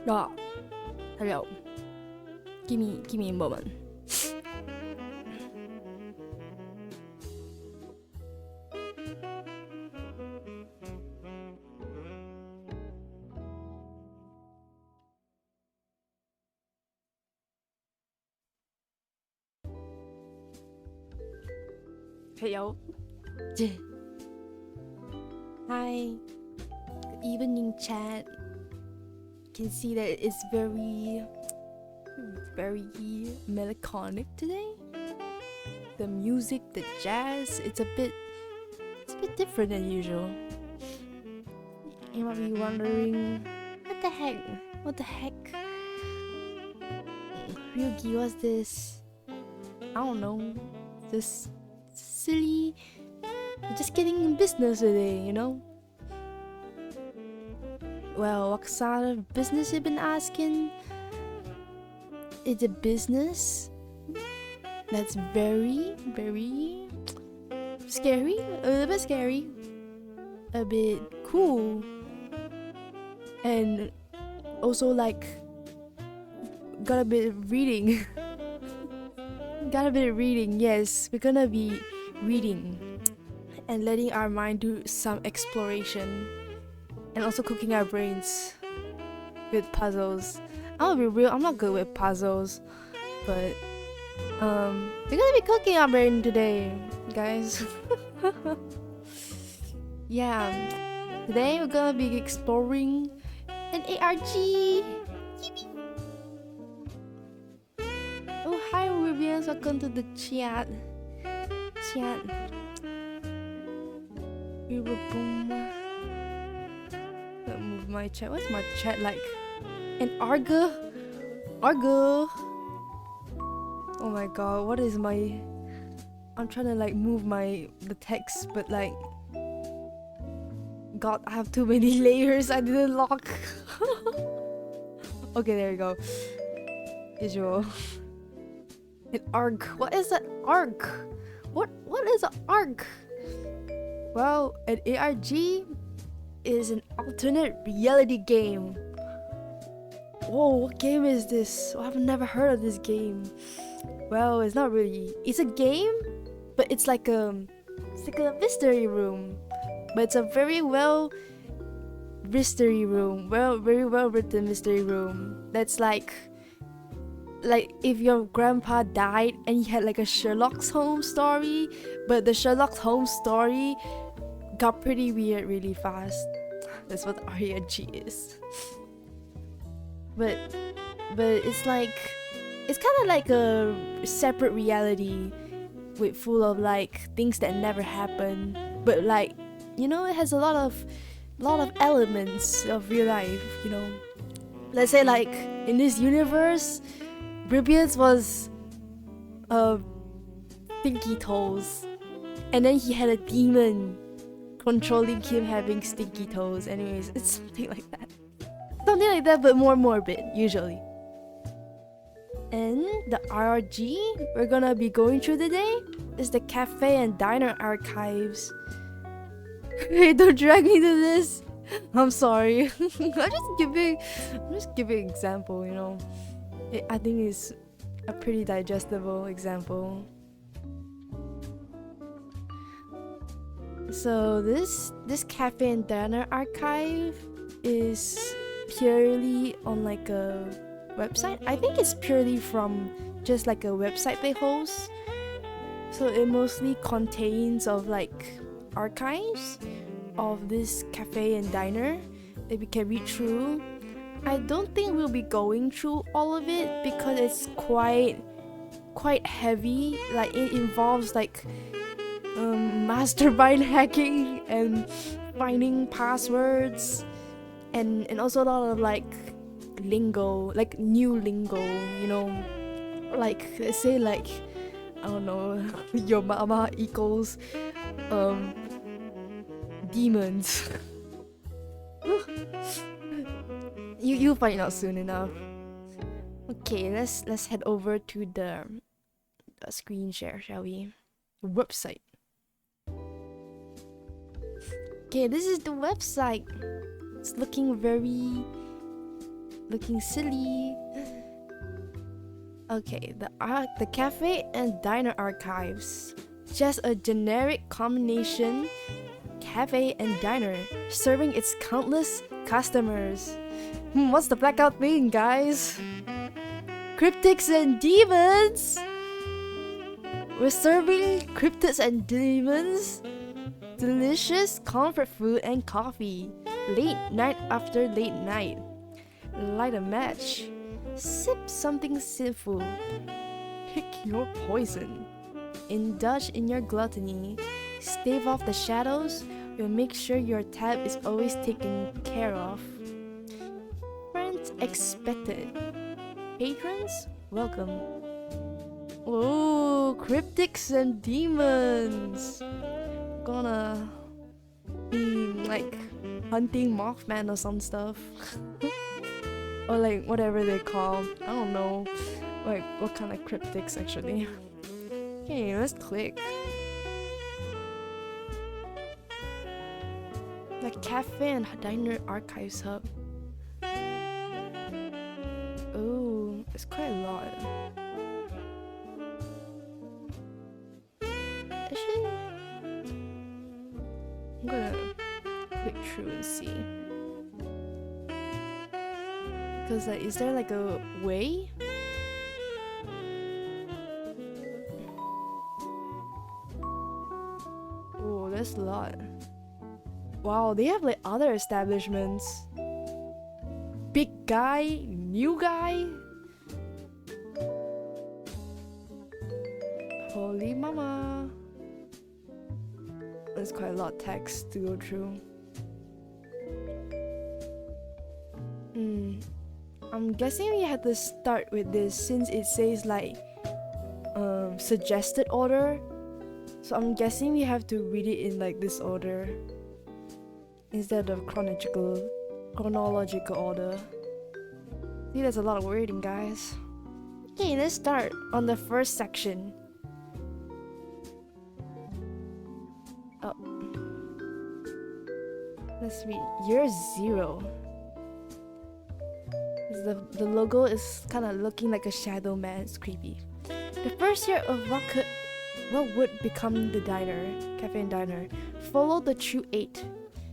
Ah, hello. Give me a moment. Hello. Hi. Good evening, chat. You can see that it's very melancholic today. The music, the jazz, it's a bit different than usual. You might be wondering, what the heck? What the heck? Ryugi, what's this? I don't know. This silly. Just getting in business today, you know? Well, what sort of business you been asking? It's a business that's very scary, a little bit scary, a bit cool, and also like got a bit of reading. Got a bit of reading, yes. We're gonna be reading and letting our mind do some exploration, and also cooking our brains with puzzles. I'm gonna be real, I'm not good with puzzles, but we're gonna be cooking our brain today, guys. Yeah, today we're gonna be exploring an ARG. Oh, hi Rubians, welcome to the chat. Boom. Let me move my chat. What's my chat like? An Arga? Oh my god, what is my... I'm trying to like move the text, but like... God, I have too many layers I didn't lock. Okay, there you go. Visual. An ARG. What is an ARG? What is an ARG? Well, an ARG is an alternate reality game. Whoa, what game is this? Oh, I've never heard of this game. Well, it's not really. It's a game, but it's like a mystery room. But it's a very well mystery room. Very well written mystery room. That's like if your grandpa died and he had like a Sherlock Holmes story, but the Sherlock Holmes story got pretty weird really fast. That's what RPG is. But it's like, it's kind of like a separate reality with full of like things that never happen, but like, you know, it has a lot of elements of real life, you know. Let's say like in this universe, Brilliance was stinky toes, and then he had a demon controlling him having stinky toes. Anyways, it's something like that. Something like that, but more morbid, usually. And the RRG we're gonna be going through today is the Cafe and Diner Archives. Hey, don't drag me to this! I'm sorry. I'm just giving example, you know. I think it's a pretty digestible example. So this Cafe and Diner Archive is purely on like a website. I think it's purely from just like a website they host. So it mostly contains of like archives of this cafe and diner that we can read through. I don't think we'll be going through all of it because it's quite heavy. Like it involves like mastermind hacking and finding passwords and also a lot of like lingo, like new lingo, you know, like let's say like, I don't know, your mama equals demons. You'll find out soon enough. Okay, let's head over to the screen share, shall we? The website. Okay, this is the website. It's looking very looking silly. Okay, the cafe and diner archives. Just a generic combination, cafe and diner, serving its countless customers. What's the blackout thing, guys? Cryptids and demons? We're serving cryptids and demons? Delicious comfort food and coffee. Late night after late night. Light a match. Sip something sinful. Pick your poison. Indulge in your gluttony. Stave off the shadows. We'll make sure your tab is always taken care of. Friends expected. Patrons, welcome. Oh, cryptics and demons. Gonna be like hunting Mothman or some stuff. Or like whatever they call. I don't know. Like what kind of cryptics actually. Okay, let's click. Like cafe and diner archives hub. Oh, it's quite a lot. Actually, I'm gonna click through and see. Because like, is there like a way? Oh, that's a lot. Wow, they have like other establishments. Big guy, new guy. Holy mama. There's quite a lot of text to go through. I'm guessing we had to start with this since it says like suggested order. So I'm guessing we have to read it in like this order instead of chronological order. See, there's a lot of wording, guys. Okay, let's start on the first section. Oh. Let's read year 0. The logo is kind of looking like a shadow man. It's creepy. The first year of what would become the diner, cafe and diner, followed the true 8,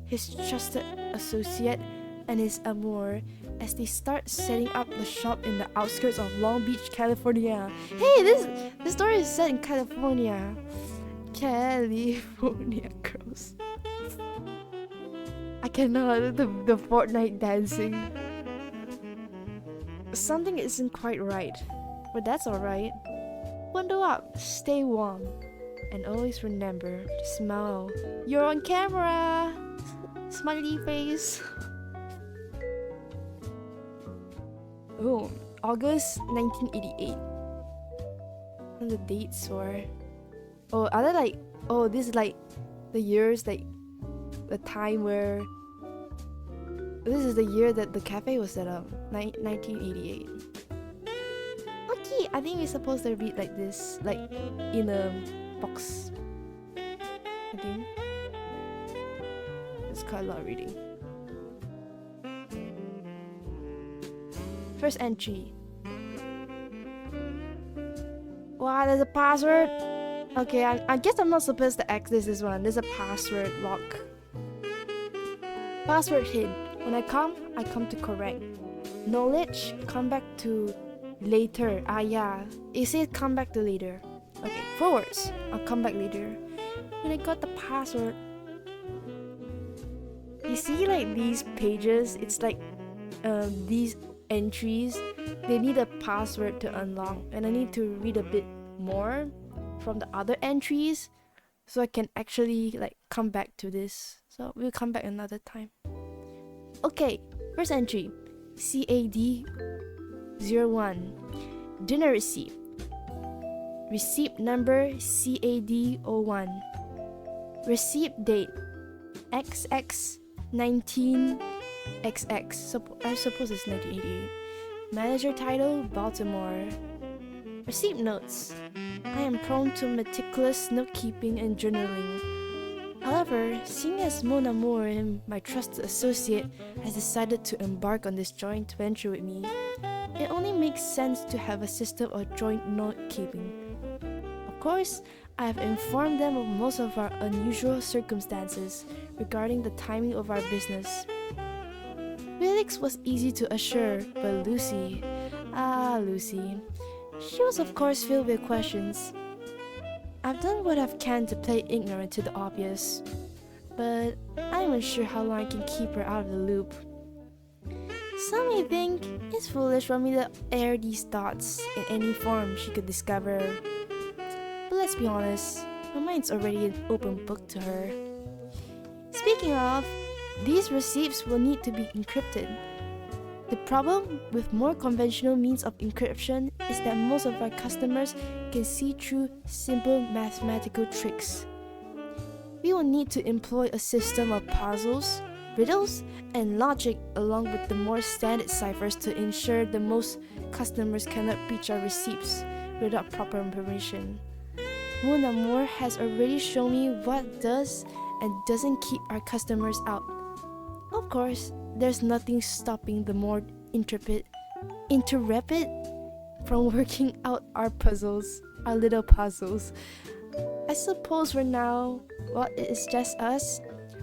his trusted associate and his amour, as they start setting up the shop in the outskirts of Long Beach, California. Hey, this story is set in California. California, gross. I cannot do the Fortnite dancing. Something isn't quite right, but that's alright. Bundle up, stay warm, and always remember to smile. You're on camera! Smiley face. Oh, August 1988. And the dates were... Oh, are they like... Oh, this is like the years, like the time where... This is the year that the cafe was set up. 1988. Okay, I think we're supposed to read like this, like in a box. I think. It's quite a lot of reading. First entry. Wow, there's a password. Okay, I guess I'm not supposed to access this one. There's a password lock. Password hid. When I come to correct. Knowledge, come back to later. Ah, yeah. It says come back to later. Okay, forwards. I'll come back later. When I got the password. You see, like these pages, it's like these entries, they need a password to unlock, and I need to read a bit more from the other entries so I can actually like come back to this. So we'll come back another time. Okay, first entry, CAD 01, dinner receipt. Receipt number CAD 01. Receipt date XX 19XX. I suppose it's 1988. Manager title Baltimore. Receipt notes. I am prone to meticulous note keeping and journaling. However, seeing as Mon Amour and my trusted associate has decided to embark on this joint venture with me, it only makes sense to have a system of joint note-keeping. Of course, I have informed them of most of our unusual circumstances regarding the timing of our business. Felix was easy to assure, but Lucy, Lucy, she was of course filled with questions. I've done what I've can to play ignorant to the obvious, but I'm unsure how long I can keep her out of the loop. Some may think it's foolish for me to air these thoughts in any form she could discover. But let's be honest, my mind's already an open book to her. Speaking of, these receipts will need to be encrypted. The problem with more conventional means of encryption is that most of our customers can see through simple mathematical tricks. We will need to employ a system of puzzles, riddles, and logic along with the more standard ciphers to ensure that most customers cannot breach our receipts without proper permission. Mon Amour has already shown me what does and doesn't keep our customers out. Of course, there's nothing stopping the more intrepid from working out our little puzzles. I suppose for now, while it is just us,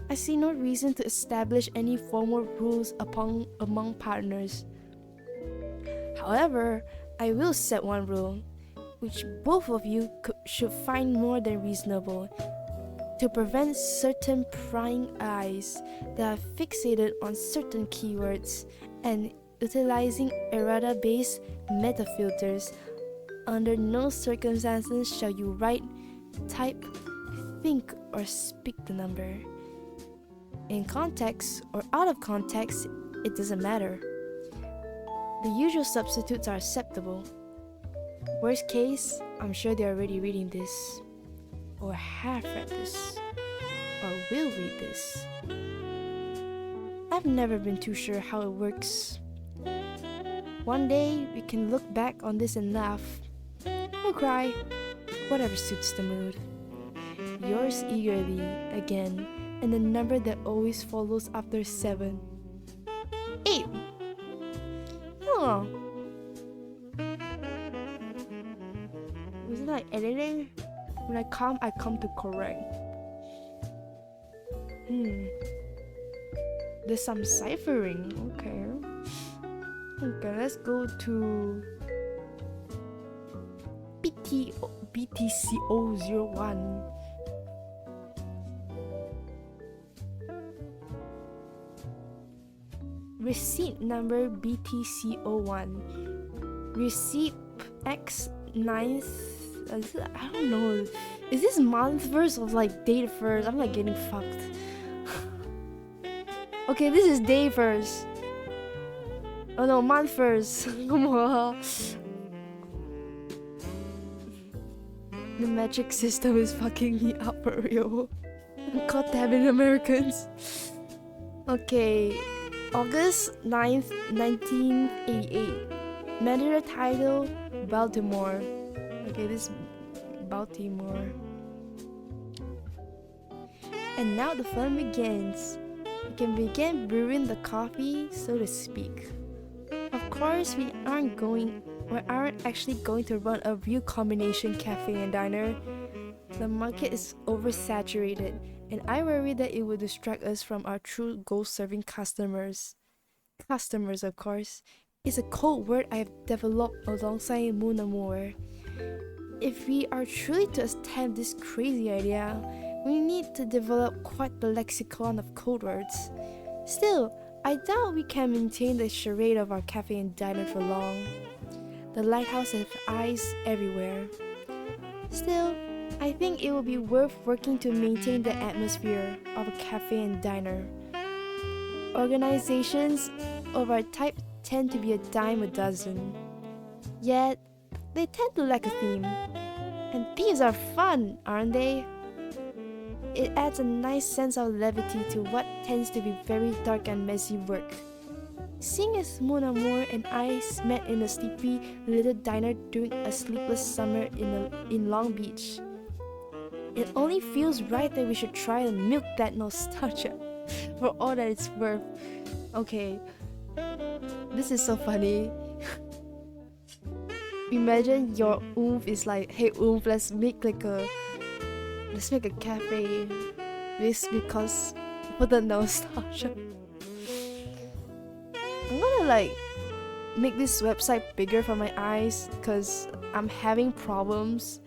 I see no reason to establish any formal rules among partners. However, I will set one rule, which both of you should find more than reasonable, to prevent certain prying eyes that are fixated on certain keywords and utilizing errata-based metafilters. Under no circumstances shall you write, type, think, or speak the number. In context or out of context, it doesn't matter. The usual substitutes are acceptable. Worst case, I'm sure they're already reading this, or have read this, or will read this. I've never been too sure how it works. One day, we can look back on this and laugh, or cry, whatever suits the mood. Yours eagerly, again, and the number that always follows after 7. 8! Oh. Was it like editing? When I come to correct. There's some ciphering. Okay, let's go to BTCO01. Receipt number BTCO1. Receipt X 9th. I don't know. Is this month first or like date first? I'm like getting fucked. Okay, this is day first. Oh no, month first. The metric system is fucking me up for real. God damn it, Americans. Okay, August 9th, 1988. Manager title, Baltimore. Okay, this is Baltimore. And now the fun begins. We can begin brewing the coffee, so to speak. Of course, we aren't actually going to run a real combination cafe and diner. The market is oversaturated, and I worry that it will distract us from our true goal-serving customers. Customers, of course, is a code word I have developed alongside Mon Amour. If we are truly to attempt this crazy idea, we need to develop quite the lexicon of code words. Still, I doubt we can maintain the charade of our cafe and diner for long. The lighthouse has eyes everywhere. Still, I think it will be worth working to maintain the atmosphere of a cafe and diner. Organizations of our type tend to be a dime a dozen. Yet, they tend to lack a theme. And these are fun, aren't they? It adds a nice sense of levity to what tends to be very dark and messy work. Seeing as Mon Amour and I met in a sleepy little diner during a sleepless summer in Long Beach, It only feels right that we should try and milk that nostalgia for all that it's worth. Okay, this is so funny. Imagine your oomph is like, hey oomph, let's make a cafe. This because for the nostalgia. I'm gonna like make this website bigger for my eyes because I'm having problems.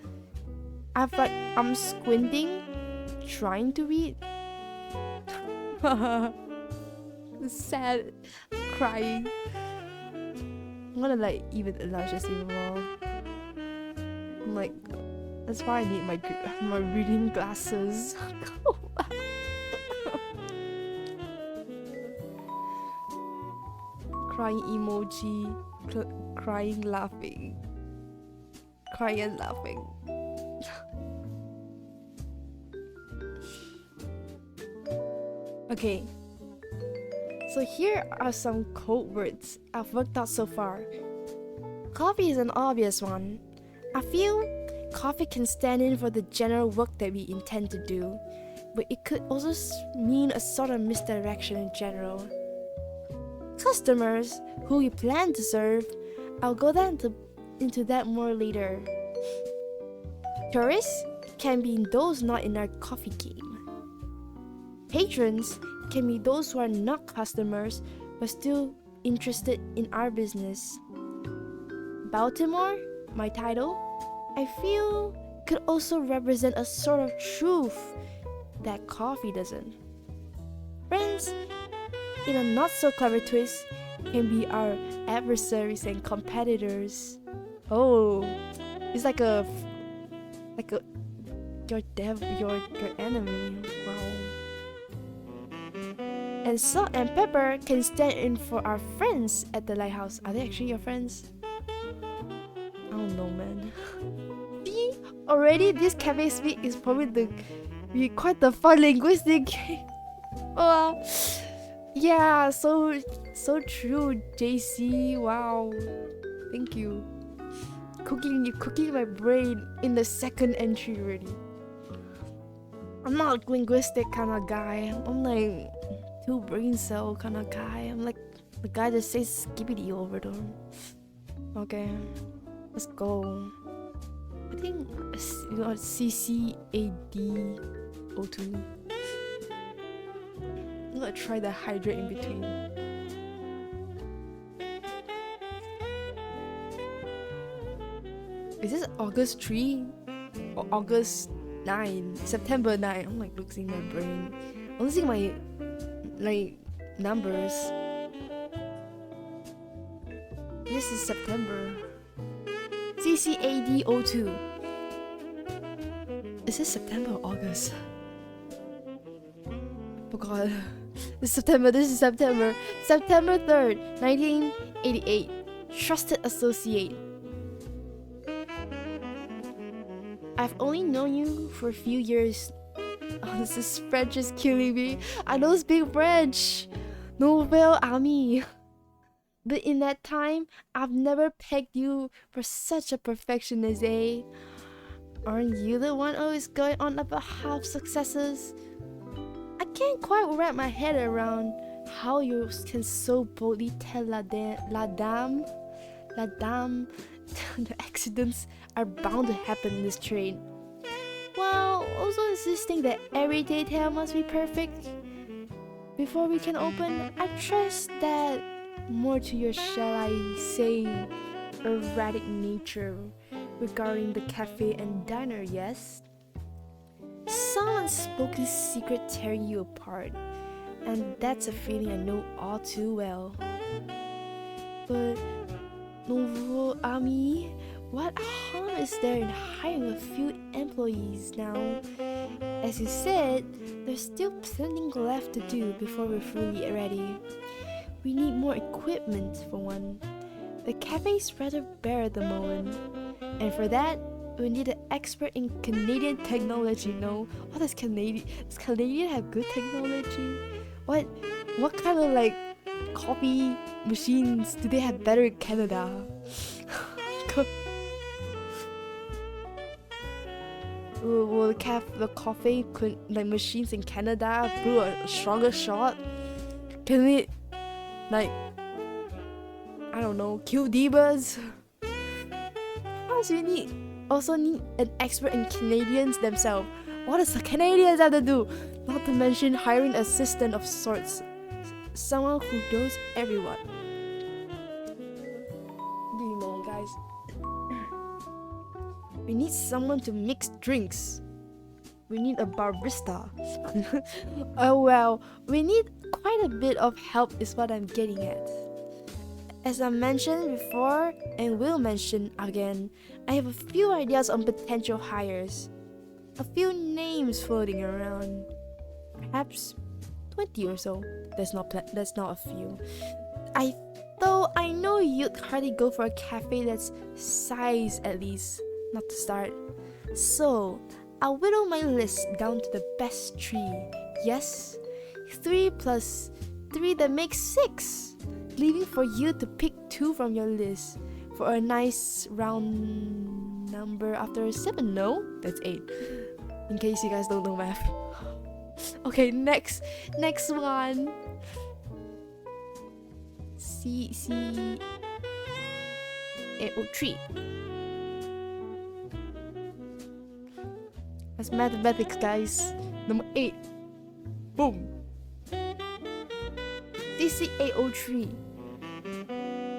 I'm squinting, trying to read. Sad, crying. I'm gonna like even enlarge this even more. I'm like, that's why I need my reading glasses. Crying emoji, crying, laughing, crying and laughing. Okay, so here are some code words I've worked out so far. Coffee is an obvious one. I feel coffee can stand in for the general work that we intend to do, but it could also mean a sort of misdirection in general. Customers, who we plan to serve, I'll go into that more later. Tourists can be those not in our coffee game. Patrons can be those who are not customers but still interested in our business. Baltimore, my title, I feel could also represent a sort of truth that coffee doesn't. Friends, in a not so clever twist, can be our adversaries and competitors. Oh, it's like your enemy. Wow. And salt and pepper can stand in for our friends at the lighthouse. Are they actually your friends? I don't know, man. See, already this cafe speak is probably quite the fun linguistic. Yeah, so true, JC. Wow, thank you. Cooking my brain in the second entry already. I'm not a linguistic kind of guy. I'm like two brain cell kind of guy. I'm like the guy that says skibbity over them. Okay, let's go. I think you got CCAD02. I'm gonna try the hydrate in between. Is this August 3 or August 9? September 9. I'm like losing my brain. I'm losing my like numbers. This is September. CCAD02. Is this September or August? Oh god. This is September. September 3rd, 1988. Trusted associate. I've only known you for a few years. Oh, this is French is killing me. I don't speak French. Nouvelle Ami. But in that time, I've never pegged you for such a perfectionist, eh? Aren't you the one always going on about half successes? I can't quite wrap my head around how you can so boldly tell la dame, the accidents are bound to happen in this train, while also insisting that every detail must be perfect. Before we can open, I trust that more to your, shall I say, erratic nature regarding the cafe and diner, yes? Some unspoken secret tearing you apart, and that's a feeling I know all too well. But, nouveau ami, what harm is there in hiring a few employees now? As you said, there's still plenty left to do before we're fully ready. We need more equipment for one. The cafe's rather bare at the moment, and for that, we need an expert in Canadian technology. No, what does Canadian have good technology? What kind of like coffee machines do they have better in Canada? will the coffee like machines in Canada brew a stronger shot? Can we, like, I don't know, kill divas? Plus, we also need an expert in Canadians themselves. What does the Canadians have to do? Not to mention hiring an assistant of sorts, someone who knows everyone. Give me a moment, guys. We need someone to mix drinks. We need a barista. Oh well, we need quite a bit of help is what I'm getting at. As I mentioned before and will mention again, I have a few ideas on potential hires. A few names floating around. Perhaps 20 or so. That's not a few. Though I know you'd hardly go for a cafe that's size at least, not to start. So, I'll whittle my list down to the best 3. Yes, 3 plus 3 that makes 6. Leaving for you to pick 2 from your list for a nice round number after 7. No, that's 8. In case you guys don't know math. Okay, next one. C803. That's mathematics, guys. Number 8. Boom. CC803.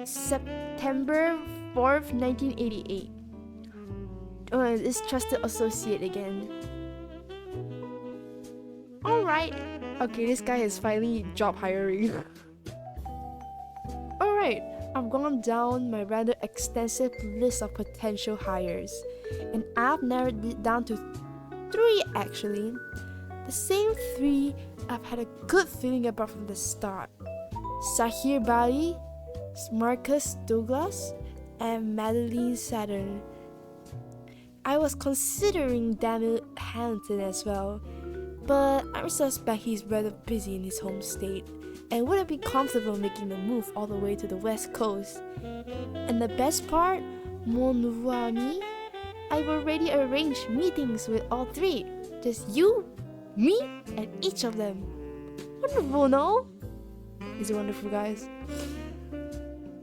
September 4th, 1988. Oh, it's trusted associate again. Alright. Okay, this guy is finally job hiring. Alright, I've gone down my rather extensive list of potential hires, and I've narrowed it down to 3 actually. The same 3 I've had a good feeling about from the start. Sahir Bali, Marcus Douglas, and Madeline Saturn. I was considering Daniel Hamilton as well, but I suspect he's rather busy in his home state and wouldn't be comfortable making the move all the way to the west coast. And the best part, mon nouveau ami, I've already arranged meetings with all 3. Just you, me, and each of them. Wonderful, no? Is it wonderful, guys?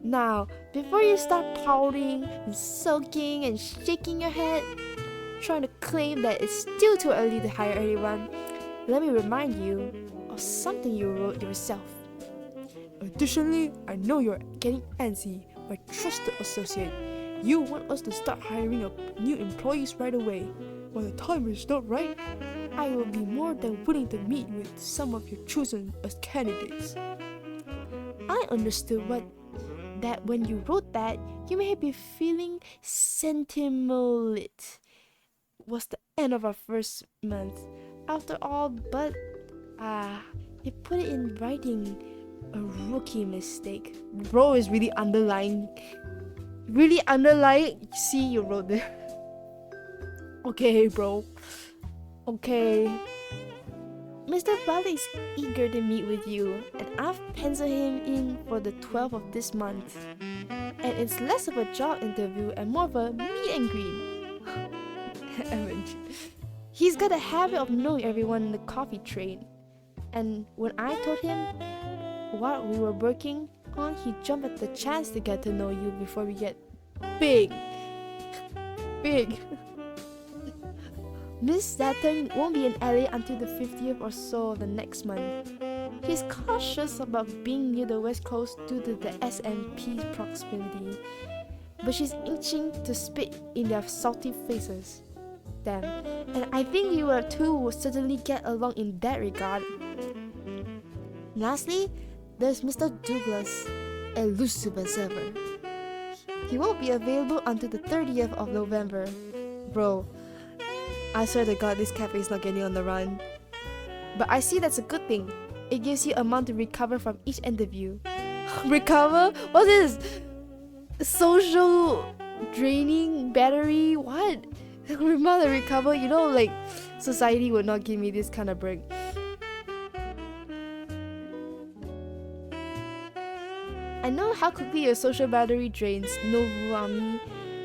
Now, before you start pouting and sulking and shaking your head, trying to claim that it's still too early to hire anyone, let me remind you of something you wrote yourself. Additionally, I know you're getting antsy, my trusted associate. You want us to start hiring new employees right away. When the time is not right, I will be more than willing to meet with some of your chosen as candidates. I understood that when you wrote that, you may be feeling sentimental. It was the end of our first month, after all, but you put it in writing. A rookie mistake. Bro is really underlying. See, you wrote there. Okay, bro. Okay. Mr. Bali is eager to meet with you, and I've penciled him in for the 12th of this month. And it's less of a job interview and more of a meet and greet. He's got a habit of knowing everyone in the coffee trade. And when I told him what we were working on, he jumped at the chance to get to know you before we get big. Miss Saturn won't be in LA until the 50th or so of the next month. He's cautious about being near the west coast due to the S&P proximity, but she's itching to spit in their salty faces. Damn, and I think you two will certainly get along in that regard. Lastly, there's Mr. Douglas, elusive as ever. He won't be available until the 30th of November. Bro, I swear to God, this cafe is not getting on the run. But I see that's a good thing. It gives you a month to recover from each interview. Recover? What's this? Social draining battery? What? A month to recover? You know, like, society would not give me this kind of break. I know how quickly your social battery drains, no Ami,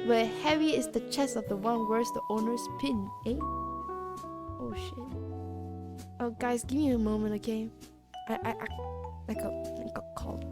Where heavy is the chest of the one wears the owner's pin, eh? Oh shit. Oh guys, give me a moment, okay? I got called.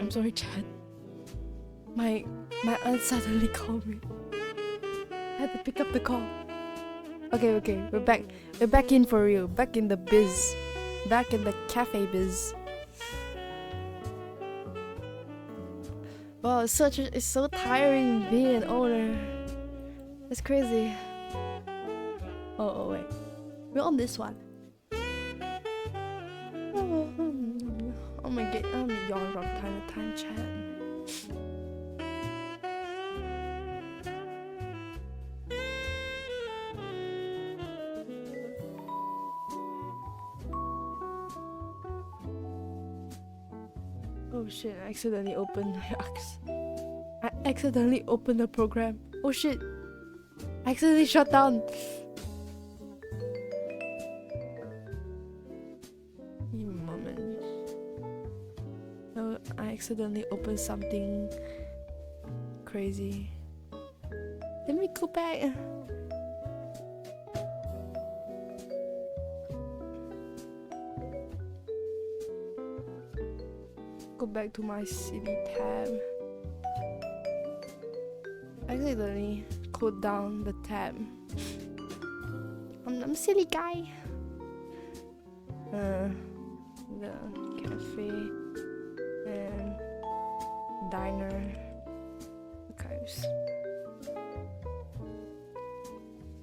I'm sorry, Chad. My aunt suddenly called me. I had to pick up the call. Okay, we're back. We're back in for real. Back in the biz. Back in the cafe biz. Wow, it's so tiring being an owner. It's crazy. Oh wait. We're on this one. Oh my god, I'm yawn from time to time, chat. Oh shit, I accidentally opened the program. Oh shit. I accidentally shut down. Give me a moment. No, I accidentally opened something crazy. Let me go back. Go back to my city tab. Actually, let me close down the tab. I'm a silly guy. The cafe and diner archives.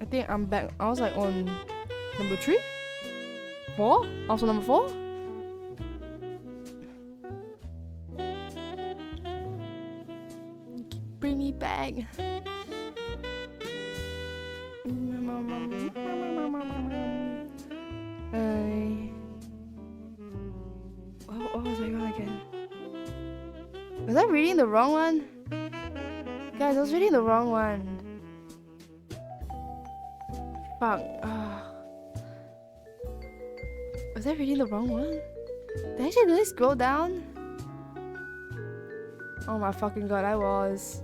I think I'm back. I was like on number 3? 4? Also number 4? Bring me back. What was I on again? Was I reading the wrong one? Guys, I was reading the wrong one. Fuck. Was I reading the wrong one? Did I actually really scroll down? Oh my fucking god, I was.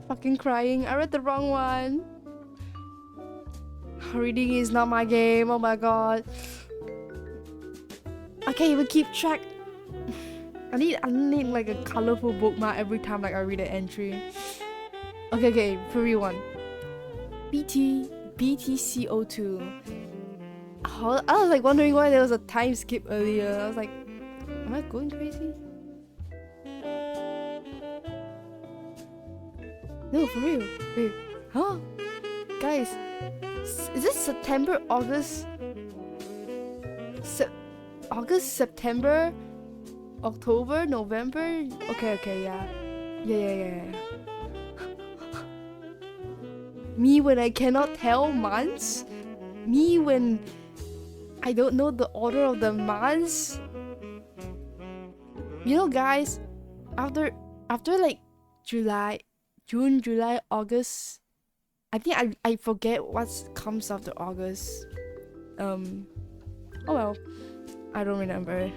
Fucking crying. I read the wrong one. Reading is not my game. Oh my god. I can't even keep track. I need like a colorful bookmark every time like I read an entry. Okay, preview 1. BTCO2. I was like wondering why there was a time skip earlier. I was like, am I going crazy? No, for real. Wait, huh? Guys, is this September, August? August, September, October, November? Okay, yeah. Yeah. Me when I cannot tell months? Me when I don't know the order of the months? You know, guys, after like June, July, August, I think I forget what comes after August. Oh well, I don't remember.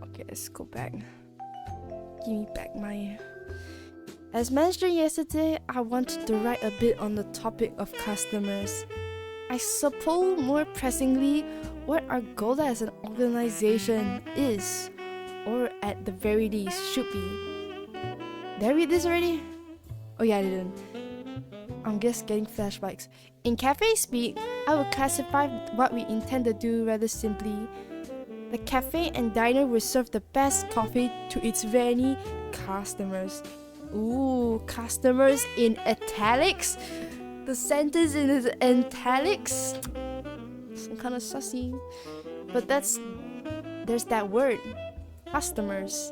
Okay, let's go back. Give me back my... As mentioned yesterday, I wanted to write a bit on the topic of customers. I suppose more pressingly, what our goal as an organization is, or at the very least should be. Did I read this already? Oh yeah, I didn't. I'm just getting flashbacks. In cafe speak, I will classify what we intend to do rather simply. The cafe and diner will serve the best coffee to its many customers. Ooh, customers in italics? The sentence in italics? Some kind of sussy. But there's that word. Customers.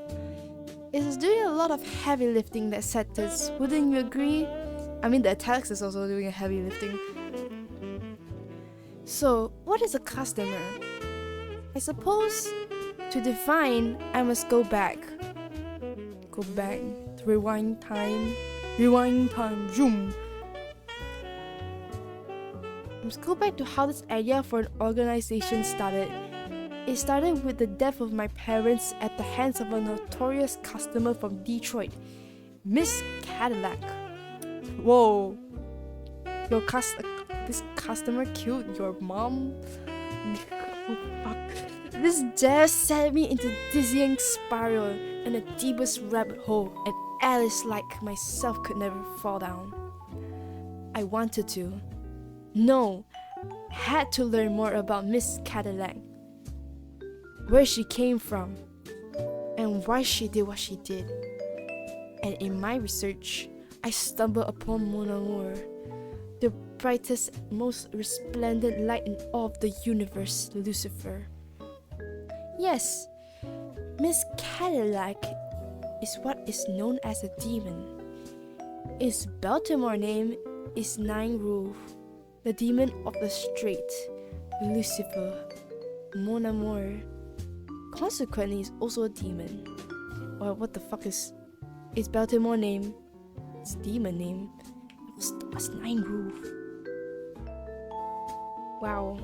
It is doing a lot of heavy lifting, that sentence. Wouldn't you agree? I mean, the italics is also doing a heavy lifting. So, what is a customer? I suppose to define, I must go back. Go back. Rewind time. Zoom. Let's go back to how this idea for an organization started. It started with the death of my parents at the hands of a notorious customer from Detroit, Miss Cadillac. Whoa. This customer killed your mom? Oh fuck. This just sent me into dizzying spiral and the deepest rabbit hole, and Alice like myself could never fall down. I wanted to. No, had to learn more about Miss Cadillac. Where she came from, and why she did what she did. And in my research, I stumbled upon Mon Amour, the brightest, most resplendent light in all of the universe, Lucifer. Yes, Miss Cadillac is what is known as a demon. Its Baltimore name is Nine Roof, the demon of the street, Lucifer, Mon Amour. Consequently, is also a demon. Or what the fuck is its Baltimore name? Its demon name was Nine Roof. Wow.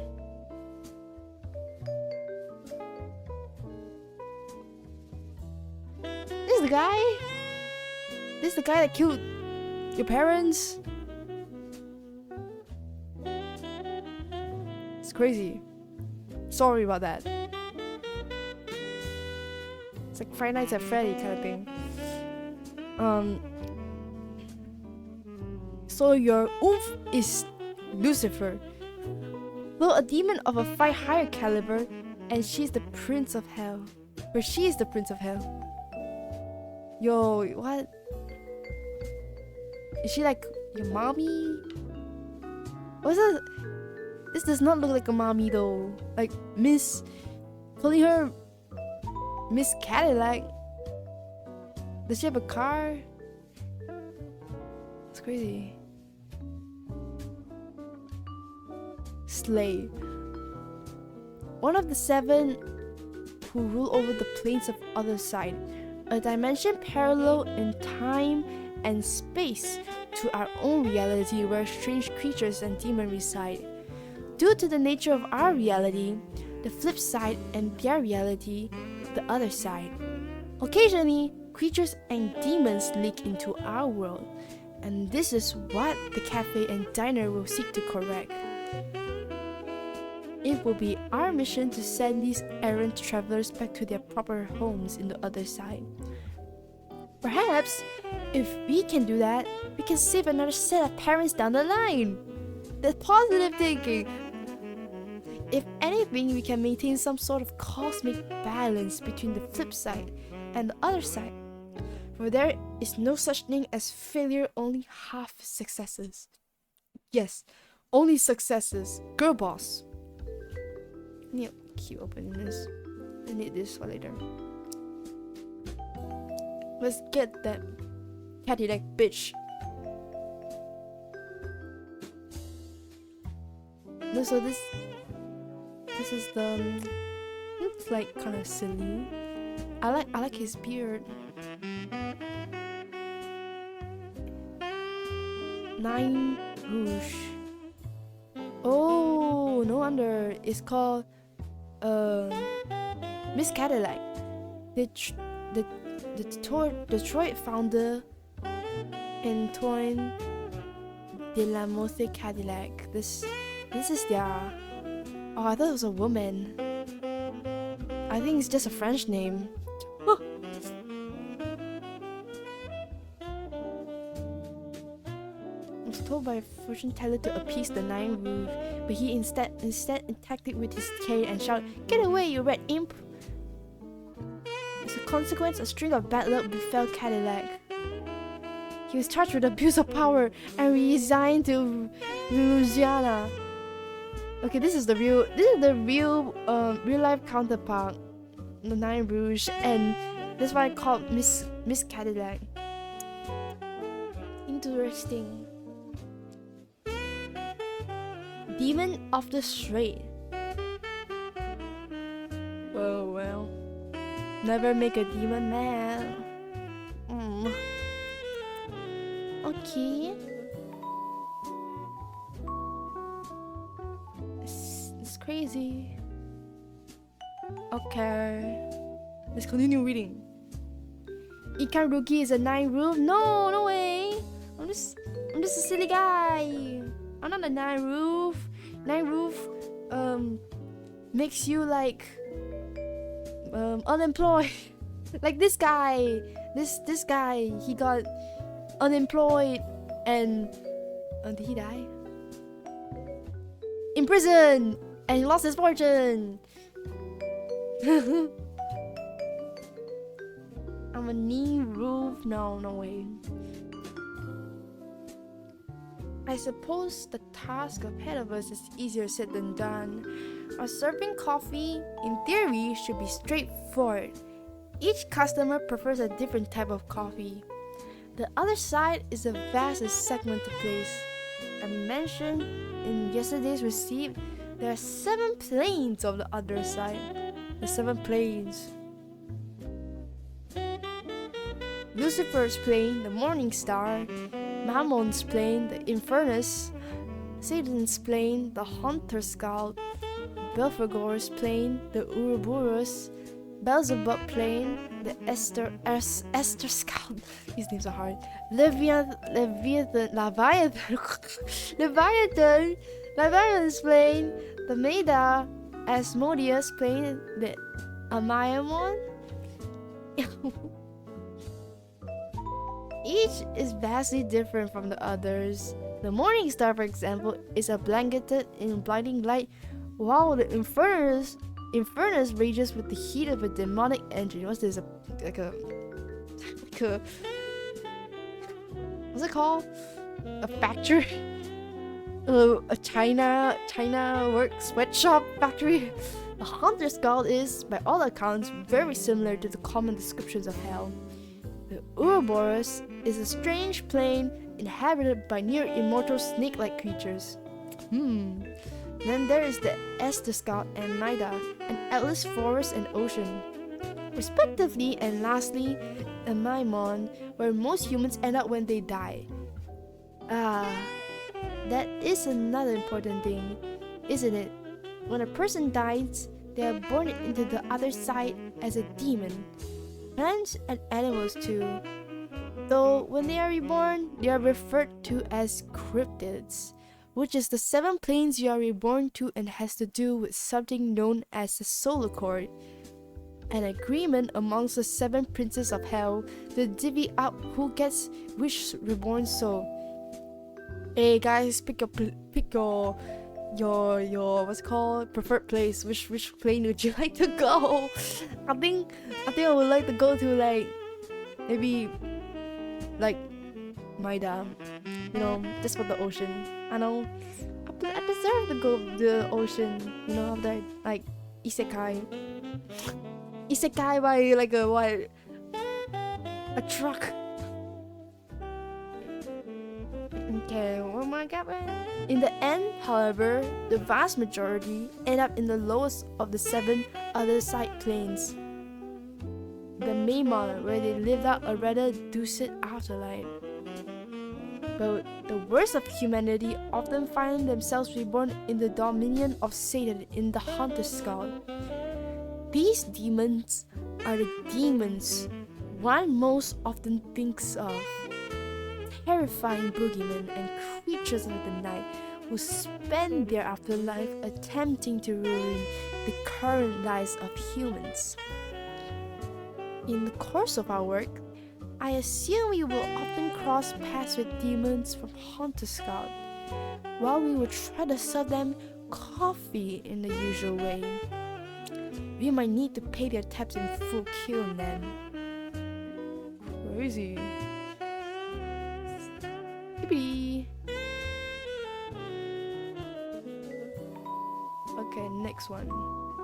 This is the guy? This is the guy that killed your parents? It's crazy. Sorry about that. It's like Friday Nights at Freddy kind of thing. So your oomph is Lucifer. Though a demon of a far higher caliber, and she's the Prince of Hell. Or she is the Prince of Hell. Yo, what? Is she like your mommy? What's that? This does not look like a mommy though. Like Miss, calling her Miss Cadillac. Does she have a car? It's crazy. Slay. One of the 7 who rule over the planes of other side. A dimension parallel in time and space to our own reality where strange creatures and demons reside. Due to the nature of our reality, the flip side, and their reality, the other side. Occasionally, creatures and demons leak into our world, and this is what the cafe and diner will seek to correct. It will be our mission to send these errant travelers back to their proper homes in the other side. Perhaps, if we can do that, we can save another set of parents down the line. That's positive thinking. If anything, we can maintain some sort of cosmic balance between the flip side and the other side. For there is no such thing as failure, only half successes. Yes, only successes. Girl boss. I need to keep opening this. I need this for later. Let's get that Cadillac bitch. No, so this is the looks like kind of silly. I like his beard. 9 Rouge. Oh, no wonder it's called Miss Cadillac. The Detroit founder Antoine de la Mothe Cadillac. This is their. Oh, I thought it was a woman. I think it's just a French name. Oh. I was told by a fortune teller to appease the 9 Rouge, but he instead attacked it with his cane and shouted, "Get away, you red imp!" As a consequence, a string of bad luck befell Cadillac. He was charged with abuse of power and resigned to Louisiana. Okay, this is the real life counterpart, the 9 Rouge, and that's why I called Miss Cadillac. Interesting. Demon of the Strait. Oh well. Never make a demon mad. Okay. It's crazy. Okay. Let's continue reading. Ikarugi is a 9 Rouge? No way. I'm just a silly guy. I'm not a 9 Rouge. 9 Rouge makes you like unemployed. Like this guy. This guy, he got unemployed and did he die? In prison, and he lost his fortune. I'm a knee roof. No way. I suppose the task ahead of us is easier said than done. Our serving coffee, in theory, should be straightforward. Each customer prefers a different type of coffee. The other side is a vast and segmented place. I mentioned in yesterday's receipt, there are 7 planes of the other side. The 7 planes. Lucifer's plane, the Morning Star, Mammon's plane, the Infernus, Satan's plane, the Hunter's Scout, Belphegor's plane, the Ouroboros, Beelzebub plane, the Esther Scout. These names are hard. Leviathan's plane, the Maida, Asmodeus plane, the Amayamon. Each is vastly different from the others. The Morning Star, for example, is a blanketed in blinding light, while the Infernus rages with the heat of a demonic engine. What's this? Like a what's it called? A factory? A China work sweatshop factory? The Hunter's Skull is, by all accounts, very similar to the common descriptions of hell. The Ouroboros is a strange plane inhabited by near-immortal snake-like creatures. Then there is the Esther Scout and Maida, an endless forest and ocean, respectively, and lastly, the Maimon, where most humans end up when they die. That is another important thing, isn't it? When a person dies, they are born into the other side as a demon. Plants and animals too. Though when they are reborn, they are referred to as cryptids, which is the 7 planes you are reborn to and has to do with something known as the soul accord, an agreement amongst the 7 princes of hell to divvy up who gets which reborn soul. Hey guys, pick your what's it called, preferred place. Which plane would you like to go? I think I would like to go to maybe Maida, just for the ocean. I know I deserve to go to the ocean, after isekai by a truck. Okay, what am I getting? In the end, however, the vast majority end up in the lowest of the 7 other side planes, the Maimon, where they lived out a rather doomed afterlife. But the worst of humanity often find themselves reborn in the dominion of Satan in the Hunter's Skull. These demons are the demons one most often thinks of. Terrifying boogeymen and creatures of the night who spend their afterlife attempting to ruin the current lives of humans. In the course of our work, I assume we will often cross paths with demons from Hunter's Scout, while we will try to serve them coffee in the usual way. We might need to pay their tabs in full, killing them. Crazy. Yippee. Okay, next one.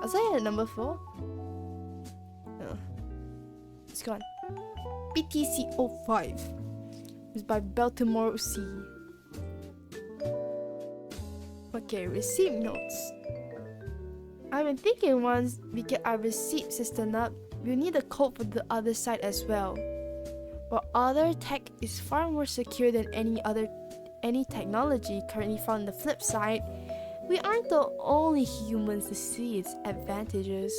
Was I at number 4? No. It's gone. BTC 05. It's by Baltimore C. Okay, receipt notes. I've been thinking once we get our receipt system up, we'll need a code for the other side as well. While other tech is far more secure than any technology currently found on the flip side, we aren't the only humans to see its advantages.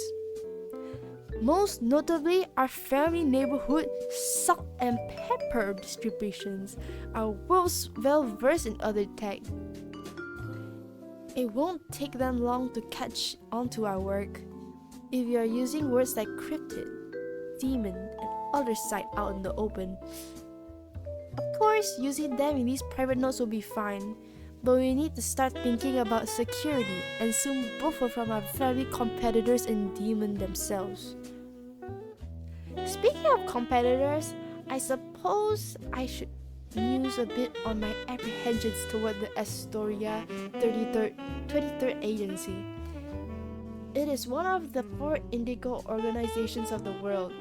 Most notably, our family neighborhood salt and pepper distributions are well versed in other tech. It won't take them long to catch onto our work if we are using words like cryptid, demon, and other side out in the open. Of course, using them in these private notes will be fine, but we need to start thinking about security and soon buffer from our very competitors and demon themselves. Speaking of competitors, I suppose I should muse a bit on my apprehensions toward the Astoria 23rd Agency. It is one of the 4 indigo organizations of the world,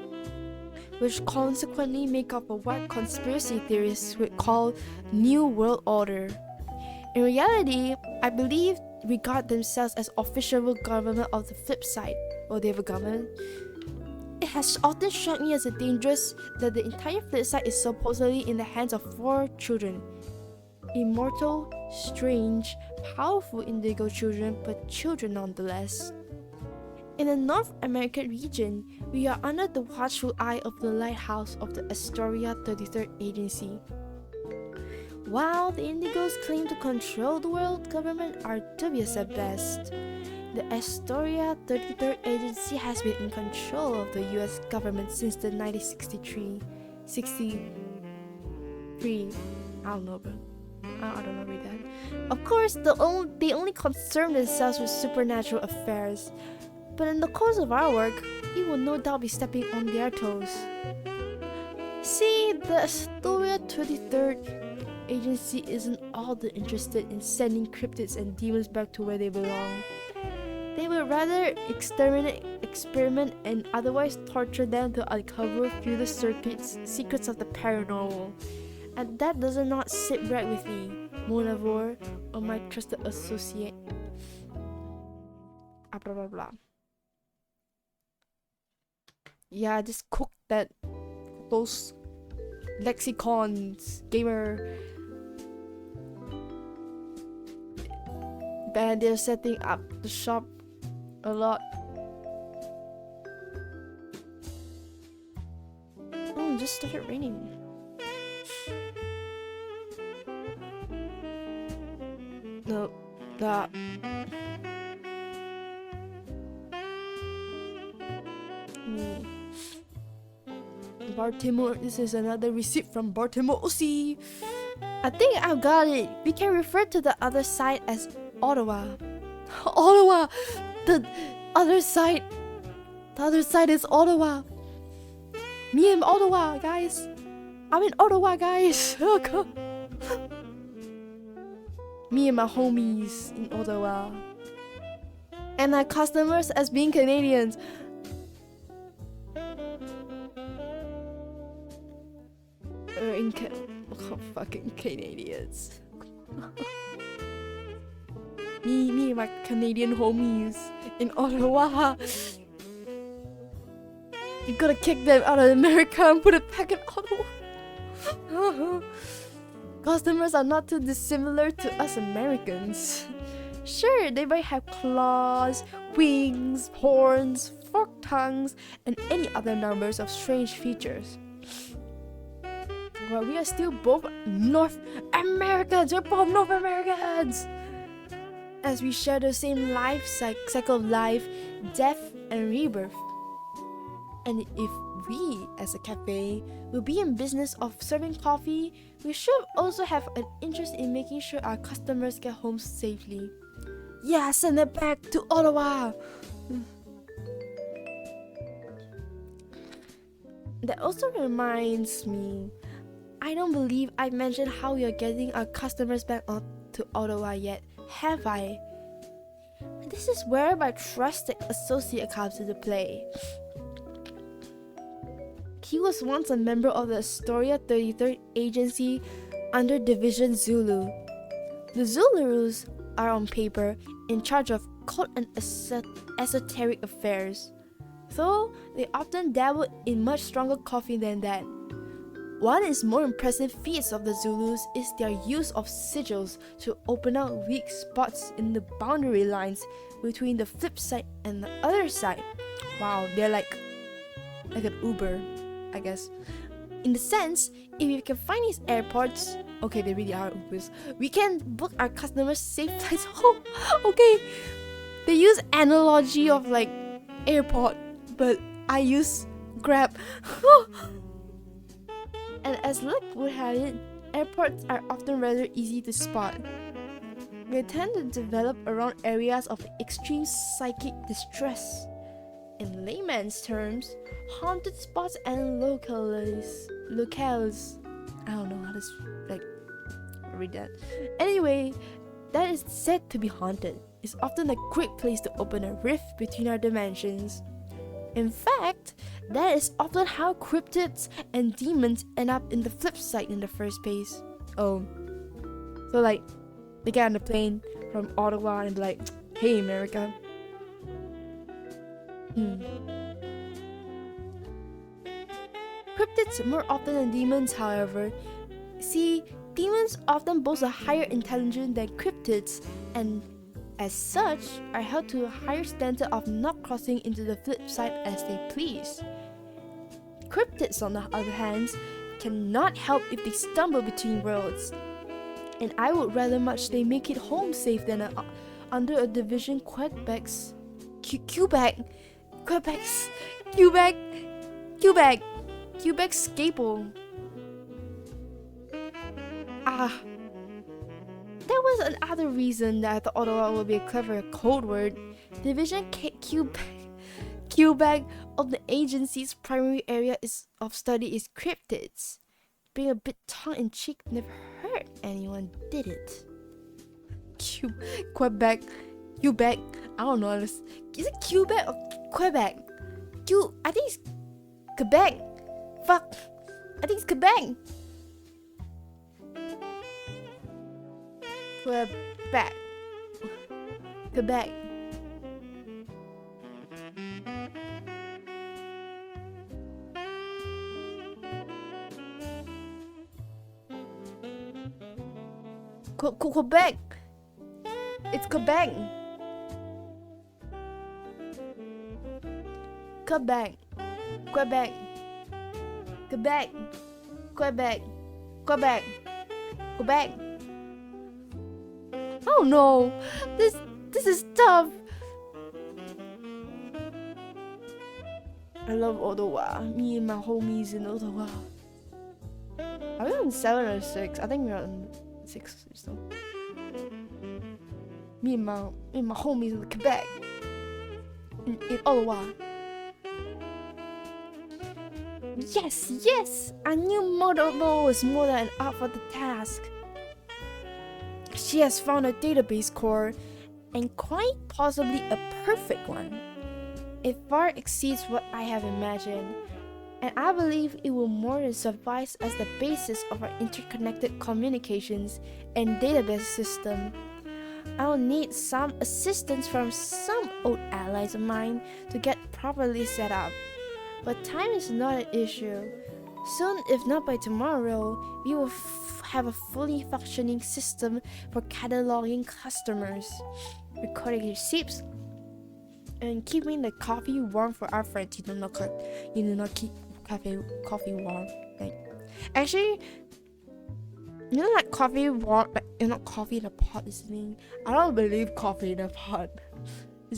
which consequently make up of what conspiracy theorists would call New World Order. In reality, I believe regard themselves as official government of the flip side. Well, they have a government. It has often struck me as dangerous that the entire flip side is supposedly in the hands of 4 children. Immortal, strange, powerful indigo children, but children nonetheless. In the North American region, we are under the watchful eye of the lighthouse of the Astoria 33rd Agency. While the Indigos claim to control the world government are dubious at best, the Astoria 33rd Agency has been in control of the US government since the 1963. I don't know, but I don't know read that. Of course, they only concern themselves with supernatural affairs. But in the course of our work, we will no doubt be stepping on their toes. See, the Astoria 23rd Agency isn't all that interested in sending cryptids and demons back to where they belong. They would rather experiment, and otherwise torture them to uncover through the secrets of the paranormal. And that does not sit right with me, Mon Amour, or my trusted associate. Blah blah blah. Yeah, just cook those lexicons, gamer. And they're setting up the shop a lot. Oh, it just started raining. No, that. Baltimore, this is another receipt from Baltimore. See, I think I've got it. We can refer to the other side as Ottawa. Ottawa! The other side. The other side is Ottawa. Me in Ottawa, guys. I'm in Ottawa, guys. Me and my homies in Ottawa. And our customers as being Canadians. Fucking Canadians. me and my Canadian homies in Ottawa. You gotta kick them out of America and put it back in Ottawa. Customers are not too dissimilar to us Americans. Sure, they might have claws, wings, horns, forked tongues, and any other numbers of strange features. Well, we are still both North Americans. We're both North Americans. As we share the same life cycle of life, death, and rebirth. And if we, as a cafe, will be in business of serving coffee, we should also have an interest in making sure our customers get home safely. Yeah, send it back to Ottawa. That also reminds me, I don't believe I mentioned how we are getting our customers back to Ottawa yet, have I? This is where my trusted associate comes into play. He was once a member of the Astoria 33rd Agency under Division Zulu. The Zulus are on paper in charge of cult and esoteric affairs, though they often dabble in much stronger coffee than that. One is more impressive feats of the Zulus is their use of sigils to open out weak spots in the boundary lines between the flip side and the other side. Wow, they're like an Uber, I guess. In the sense, if we can find these airports, okay, they really are Ubers, we can book our customers safe flights home. Okay, they use analogy of like airport, but I use Grab. And as luck would have it, airports are often rather easy to spot. They tend to develop around areas of extreme psychic distress. In layman's terms, haunted spots and locales. I don't know how to read that. Anyway, that is said to be haunted. It's often a great place to open a rift between our dimensions. In fact, that is often how cryptids and demons end up in the flip side in the first place. Oh, so like, they get on the plane from Ottawa and be like, hey America. Cryptids more often than demons, however. See, demons often boast a higher intelligence than cryptids, and as such are held to a higher standard of not crossing into the flip side as they please. Cryptids, on the other hand, cannot help if they stumble between worlds, and I would rather much they make it home safe than under a division Quebec's scalpel. There was another reason that I thought Ottawa would be a clever code word. Division Quebec of the agency's primary area of study is cryptids. Being a bit tongue-in-cheek never hurt anyone, did it? Quebec, I don't know. Is it Quebec or Quebec? I think it's Quebec. Fuck. I think it's Quebec. Quebec. Quebec. It's Quebec. Quebec. Quebec. Quebec. Quebec. Quebec. Quebec. Oh no, this is tough. I love Ottawa. Me and my homies in Ottawa. Are we on 7 or 6? I think we're on 6 or so. Me and my homies in Quebec. In Ottawa. Yes! I knew Motorbo was more than up for the task. She has found a database core, and quite possibly a perfect one. It far exceeds what I have imagined, and I believe it will more than suffice as the basis of our interconnected communications and database system. I'll need some assistance from some old allies of mine to get properly set up, but time is not an issue. Soon, if not by tomorrow, we will have a fully functioning system for cataloging customers, recording receipts, and keeping the coffee warm for our friends. You do not keep coffee warm. Like, actually, you know, like coffee warm, like, you know, coffee in a pot is thing. I don't believe coffee in a pot.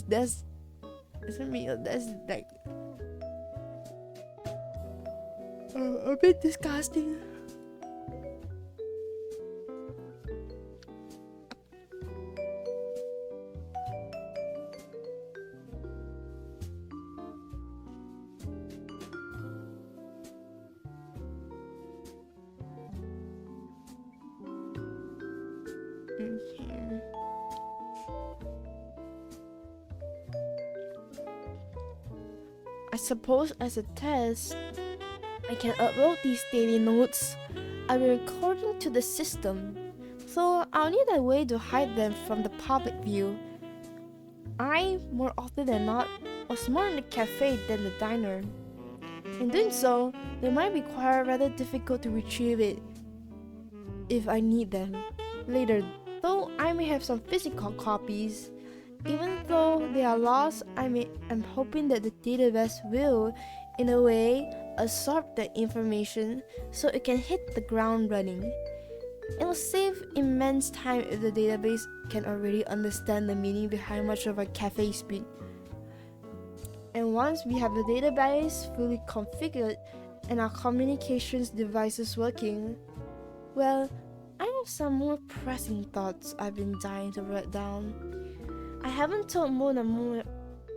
That's like a bit disgusting. I suppose as a test, I can upload these daily notes I've been recording to the system, so I'll need a way to hide them from the public view. I, more often than not, was more in the cafe than the diner. In doing so, they might require rather difficult to retrieve it if I need them later, though I may have some physical copies. Even though they are lost, I'm hoping that the database will, in a way, absorb that information so it can hit the ground running. It will save immense time if the database can already understand the meaning behind much of our cafe speak. And once we have the database fully configured and our communications devices working, well, I have some more pressing thoughts I've been dying to write down. I haven't told Mona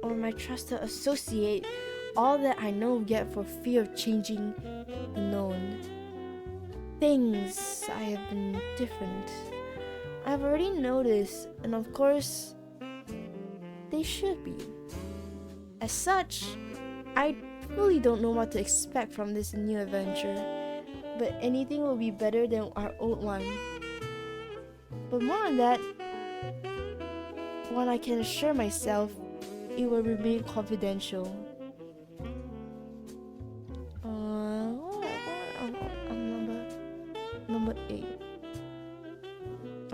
or my trusted associate all that I know yet for fear of changing the known. Things I have been different. I've already noticed, and of course, they should be. As such, I really don't know what to expect from this new adventure, but anything will be better than our old one. But more on that, when I can assure myself it will remain confidential. Number 8.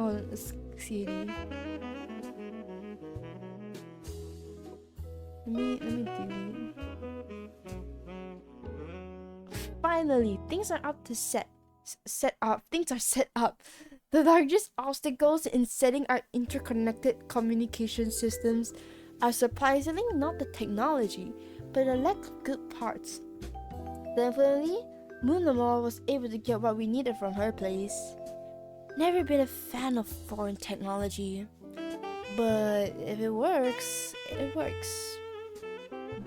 Oh, it's CD. Let me delete. Finally, things are up to set up. Things are set up. The largest obstacles in setting our interconnected communication systems are surprisingly not the technology, but a lack of good parts. Thankfully, Moonamore was able to get what we needed from her place. Never been a fan of foreign technology, but if it works, it works.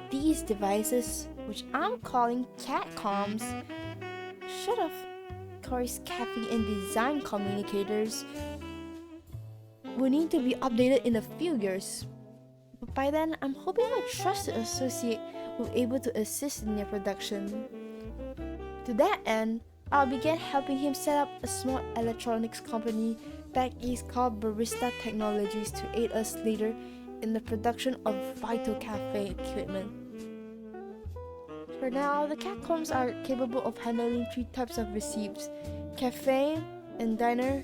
These devices, which I'm calling catcoms, should of course caffeine and design communicators, will need to be updated in a few years. But by then, I'm hoping my trusted associate will be able to assist in their production. To that end, I'll begin helping him set up a small electronics company back east called Barista Technologies to aid us later in the production of vital cafe equipment. For now, the catcoms are capable of handling 3 types of receipts: cafe and diner.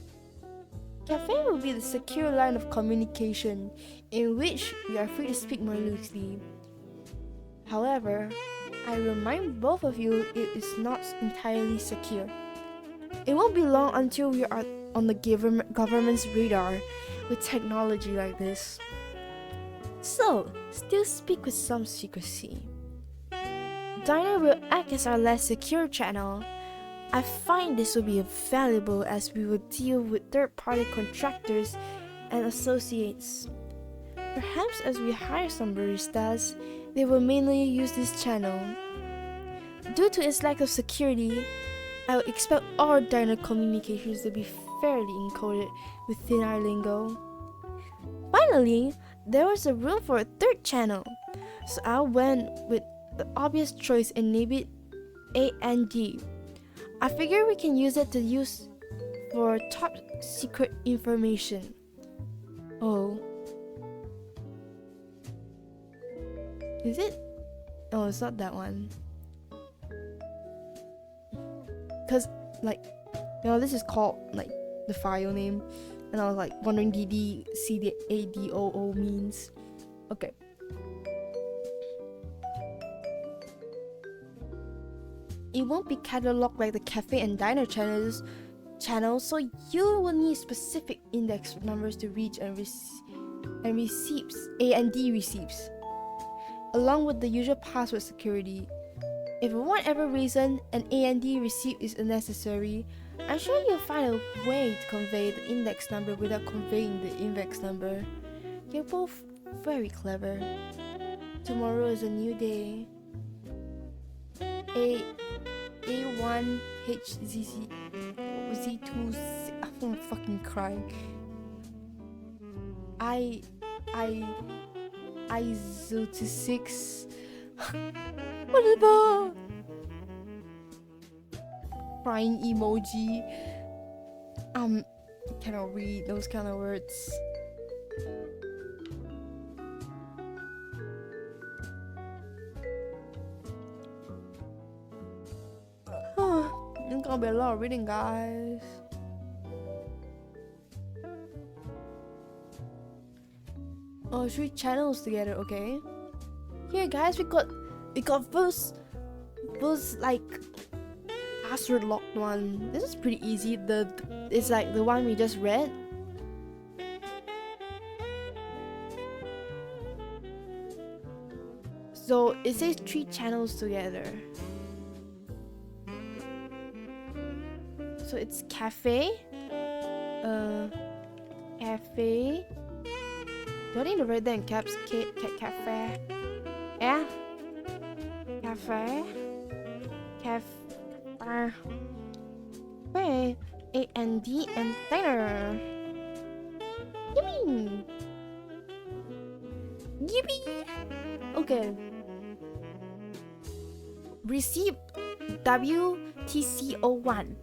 Cafe will be the secure line of communication, in which we are free to speak more loosely. However, I remind both of you it is not entirely secure. It won't be long until we are on the government's radar with technology like this. So, still speak with some secrecy. Diner will act as our less secure channel. I find this will be valuable as we will deal with third-party contractors and associates. Perhaps as we hire some baristas, they will mainly use this channel. Due to its lack of security, I will expect all diner communications to be fairly encoded within our lingo. Finally, there was a room for a third channel, so I went with the obvious choice and named it A&D. I figure we can use it to use for top secret information. Oh. Is it? Oh, it's not that one. Cause like, this is called like the file name, and I was like wondering DDCDADOO means. Okay. It won't be cataloged like the cafe and diner channels, so you will need specific index numbers to reach and receipts, A&D receipts, along with the usual password security. If for whatever reason an A&D receipt is unnecessary, I'm sure you'll find a way to convey the index number without conveying the index number. You're both very clever. Tomorrow is a new day. A1HZZ Z2. I'm fucking crying. I026. Whatever. Crying emoji. Cannot read those kind of words. It's gonna be a lot of reading, guys. Oh, 3 channels together, okay. Here, guys, we got those like password locked one. This is pretty easy. It's like the one we just read. So it says 3 channels together. So it's cafe. Cafe. Do I need to write that in caps? Cafe. Yeah. Cafe. Cafe. A&D and diner. Yippee! Yippee! Okay. Receipt WTCO1.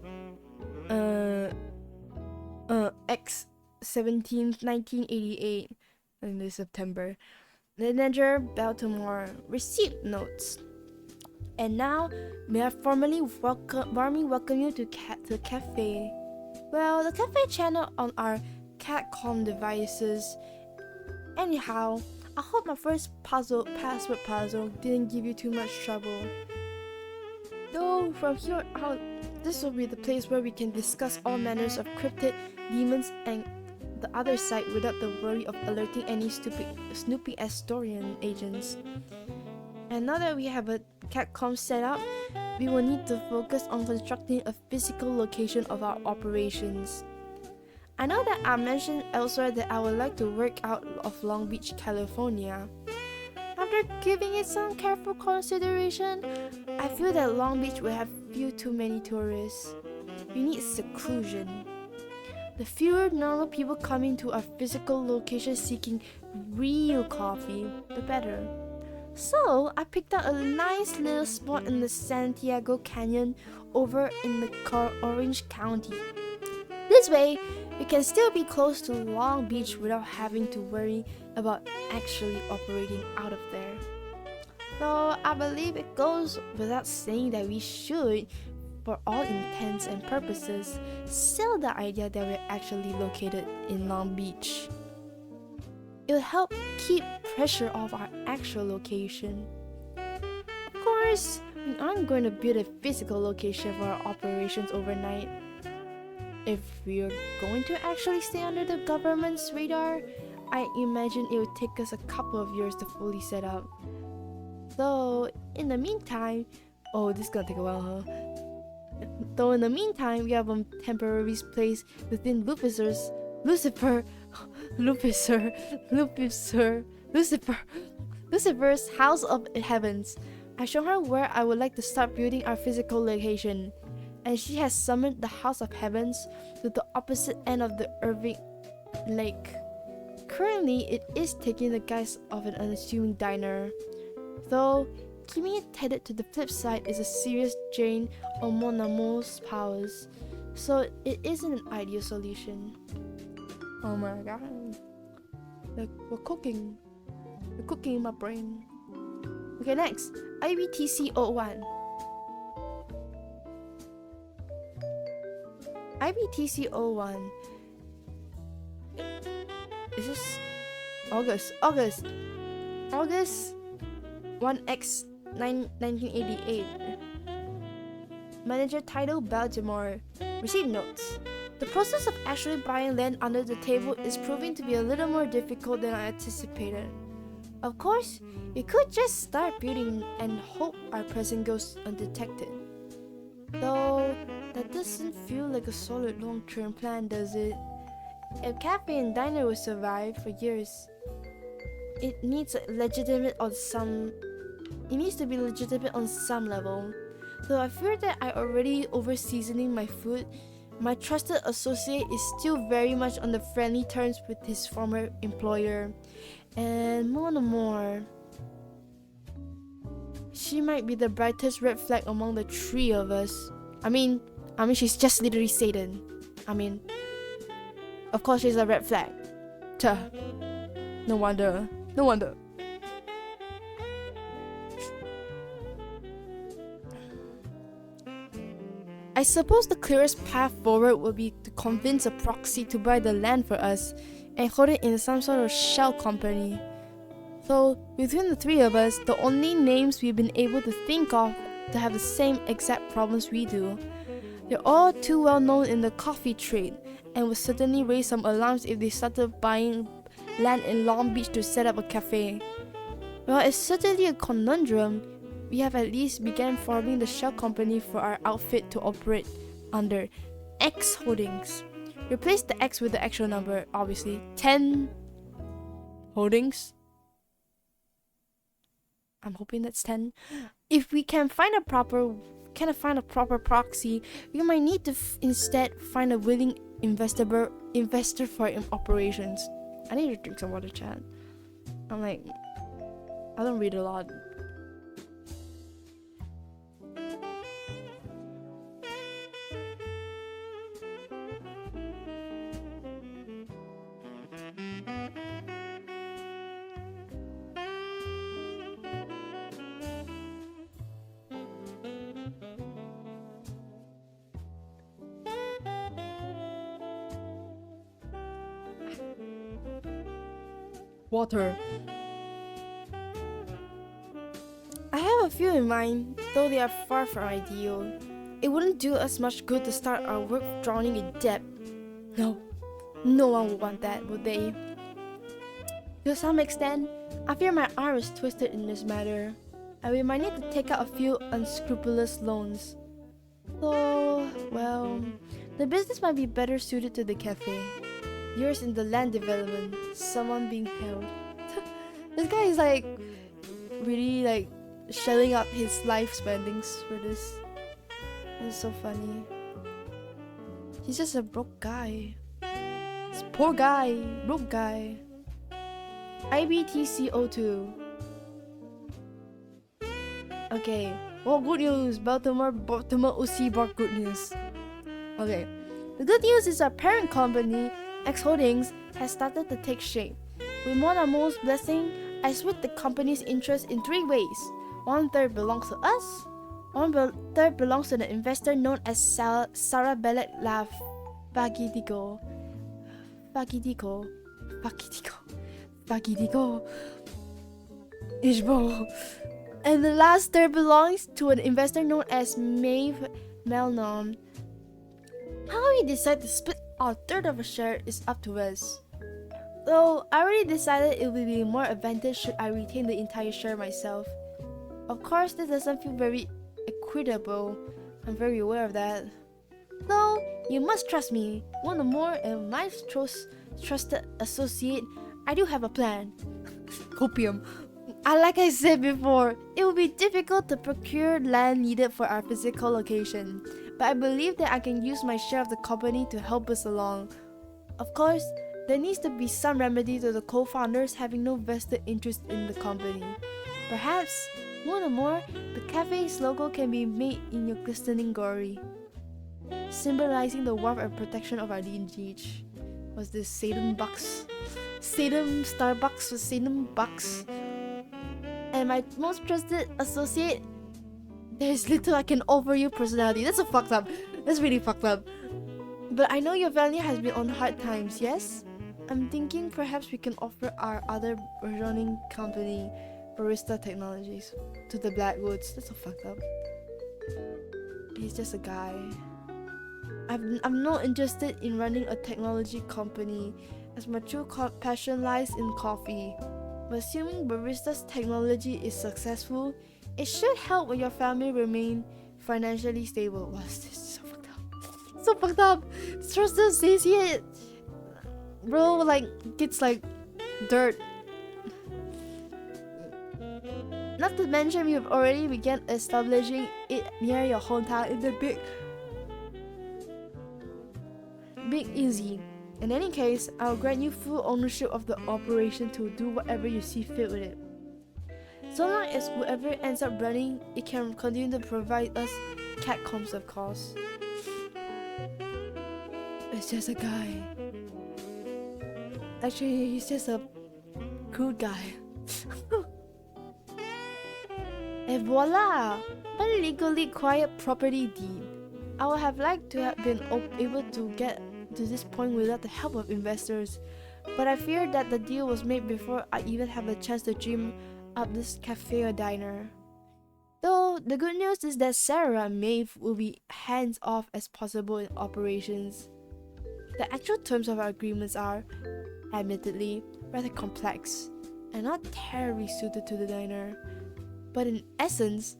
X 17th 1988 in the September. Manager Baltimore. Receipt notes. And now, may I warmly welcome you to the cafe. Well, the cafe channel on our catcom devices. Anyhow, I hope my first password puzzle didn't give you too much trouble. Though from here out, this will be the place where we can discuss all manners of cryptid, demons, and the other side without the worry of alerting any snooping Astorian agents. And now that we have a catcom set up, we will need to focus on constructing a physical location of our operations. I know that I mentioned elsewhere that I would like to work out of Long Beach, California. After giving it some careful consideration, I feel that Long Beach will have few too many tourists. We need seclusion. The fewer normal people coming to our physical location seeking real coffee, the better. So, I picked out a nice little spot in the Santiago Canyon over in the Orange County. This way, we can still be close to Long Beach without having to worry about actually operating out of there. Though I believe it goes without saying that we should, for all intents and purposes, sell the idea that we're actually located in Long Beach. It'll help keep pressure off our actual location. Of course, we aren't going to build a physical location for our operations overnight. If we're going to actually stay under the government's radar, I imagine it would take us a couple of years to fully set up. Though, in the meantime, this is gonna take a while, huh? Though in the meantime, we have a temporary place within Lucifer's House of Heavens. I show her where I would like to start building our physical location, and she has summoned the House of Heavens to the opposite end of the Irving Lake. Currently, it is taking the guise of an unassuming diner, though keeping it headed to the flip side is a serious drain on Mon Amour's powers, so it isn't an ideal solution. Oh my god. We're cooking in my brain. Okay, next, IBTC01. IBTC01. Is this August 1x 1988. Manager title Baltimore. Receipt notes. The process of actually buying land under the table is proving to be a little more difficult than I anticipated. Of course, we could just start building and hope our presence goes undetected. Though, that doesn't feel like a solid long-term plan, does it? If cafe and diner will survive for years, it needs to be legitimate on some level. Though I fear that I already over-seasoning my food, my trusted associate is still very much on the friendly terms with his former employer. And more, she might be the brightest red flag among the three of us. I mean, she's just literally Satan. Of course she's a red flag. Tuh. No wonder. I suppose the clearest path forward would be to convince a proxy to buy the land for us and hold it in some sort of shell company. So, between the three of us, the only names we've been able to think of to have the same exact problems we do. They're all too well known in the coffee trade and would certainly raise some alarms if they started buying land in Long Beach to set up a cafe. Well, it's certainly a conundrum. We have at least began forming the shell company for our outfit to operate under X Holdings. Replace the X with the actual number, obviously. 10 Holdings. I'm hoping that's 10. If we can find a proper proxy, we might need to instead find a willing investor for operations. I need to drink some water, chat. I don't read a lot. Water. I have a few in mind, though they are far from ideal. It wouldn't do us much good to start our work drowning in debt. No, no one would want that, would they? To some extent, I fear my arm is twisted in this matter, and we might need to take out a few unscrupulous loans. Though, well, the business might be better suited to the cafe. Yours in the land development, someone being held. This guy is like really like shelling out his life spendings for this. It's so funny. He's just a broke guy. This poor guy, broke guy. IBTCO2. Okay. Well, good news. Baltimore UC brought good news. Okay. The good news is our parent company, X Holdings, has started to take shape. With Mon Amour's blessing, I split the company's interest in 3 ways. 1/3 belongs to us, 1/3 belongs to the investor known as Sarah Bellet La Fagidigo. Ishbo. And the last third belongs to an investor known as Maeve Melnom. How we decide to split our third of a share is up to us. Though I already decided it would be more advantage should I retain the entire share myself. Of course, this doesn't feel very equitable. I'm very aware of that. Though, you must trust me. One or more and my trusted associate, I do have a plan. Copium. Like I said before, it will be difficult to procure land needed for our physical location, but I believe that I can use my share of the company to help us along. Of course, there needs to be some remedy to the co-founders having no vested interest in the company. Perhaps, one or more, the cafe's logo can be made in your glistening glory, symbolizing the warmth and protection of our lineage. Was this Satan Bucks? Satan Starbucks was Satan Bucks. And my most trusted associate, there's little I can offer you personality. That's so fucked up. That's really fucked up. But I know your family has been on hard times, yes? I'm thinking perhaps we can offer our other running company, Barista Technologies, to the Blackwoods. That's so fucked up. He's just a guy. I'm not interested in running a technology company, as my true passion lies in coffee. But assuming Barista's technology is successful, it should help your family remain financially stable. Wow, this is so fucked up. So fucked up. Trusted associate, bro, like gets like dirt. Not to mention, we have already begun establishing it near your hometown in the big easy. In any case, I'll grant you full ownership of the operation to do whatever you see fit with it. So long as whoever ends up running, it can continue to provide us catcoms, of course. It's just a guy. Actually, he's just a crude guy. And voila! A legally quiet property deed. I would have liked to have been able to get to this point without the help of investors, but I fear that the deal was made before I even have a chance to dream up this cafe or diner. Though the good news is that Sarah and Maeve will be hands off as possible in operations. The actual terms of our agreements are, admittedly, rather complex and not terribly suited to the diner. But in essence,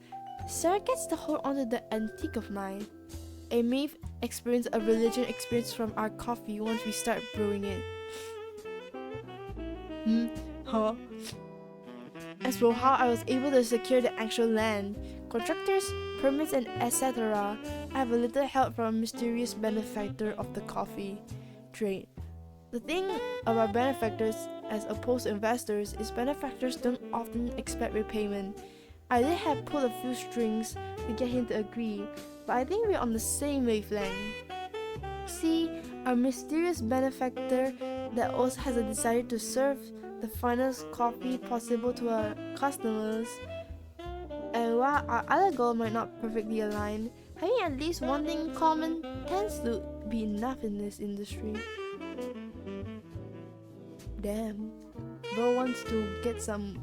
Sarah gets to hold onto the antique of mine, and Maeve experience a religion experience from our coffee once we start brewing it. Huh? As for how I was able to secure the actual land, contractors, permits, and etc., I have a little help from a mysterious benefactor of the coffee trade. The thing about benefactors as opposed to investors is benefactors don't often expect repayment. I did have pulled a few strings to get him to agree, but I think we're on the same wavelength. See, our mysterious benefactor that also has a desire to serve the finest coffee possible to our customers, and while our other goal might not perfectly align, having at least one thing in common tends to be enough in this industry. Damn. bro wants to get some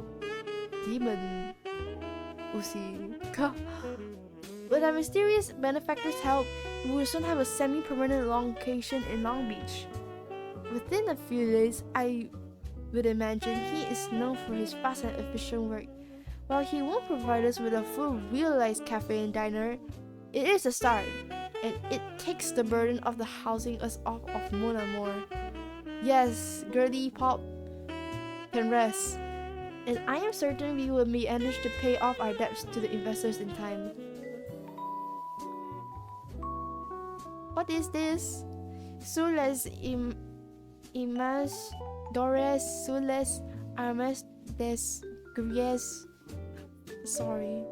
demon Uzi. With our mysterious benefactor's help, we will soon have a semi-permanent location in Long Beach. Within a few days, I would imagine he is known for his fast and efficient work. While he won't provide us with a full realized cafe and diner, it is a start, and it takes the burden of the housing us off of more and more. Yes, Gertie Pop can rest, and I am certain we will manage to pay off our debts to the investors in time. What is this? Sules imas Dores Sules Armas des Gries. Sorry.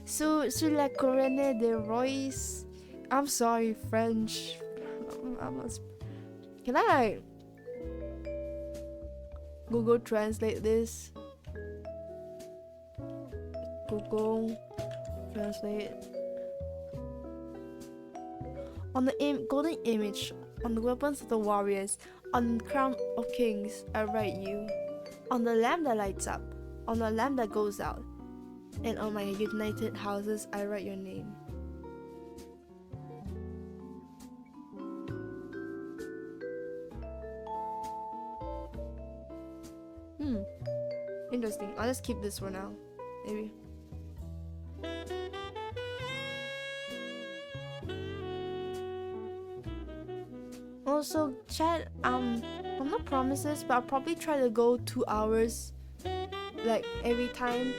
Sur la Corone de Royce. I'm sorry, French. Can I Google Translate this? Google Translate. On the golden image, on the weapons of the warriors, on the crown of kings, I write you. On the lamp that lights up, on the lamp that goes out, and on my united houses, I write your name. Interesting. I'll just keep this for now. Maybe. Also, chat, I'm not promises, but I'll probably try to go 2 hours. Like every time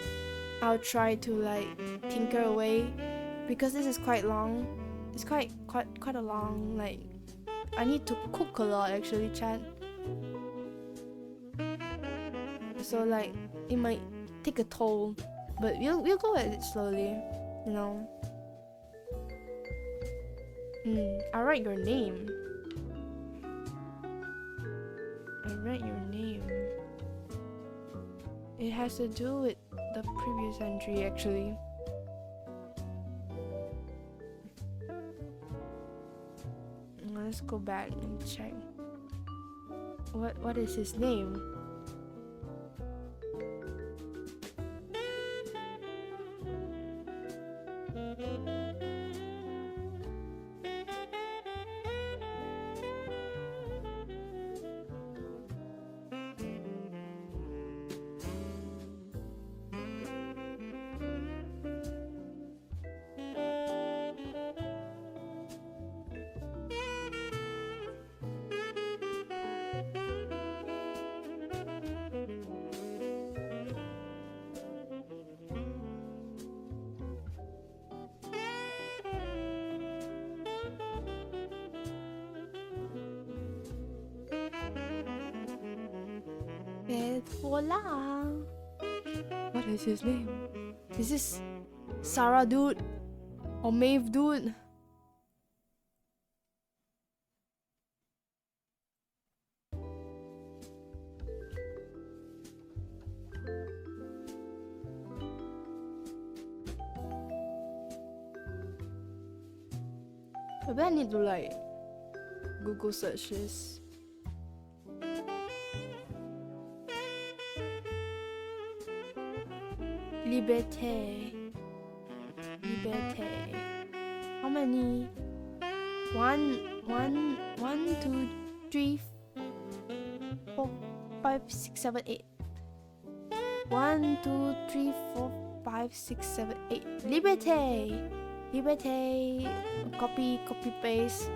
I'll try to like tinker away, because this is quite long. It's quite a long, like I need to cook a lot actually, chat. So like it might take a toll, but we'll go at it slowly, you know. I'll write your name. Write your name. It has to do with the previous entry actually. Let's go back and check. What is his name? Voila! What is his name? Is this Sarah dude? Or Maeve dude? Maybe I need to like Google search this. Liberté. How many? 2, 3, 4, 5, 6, 7, 8. 1, 2, 3, 4, 5, 6, 7, 8. Liberté. Copy paste.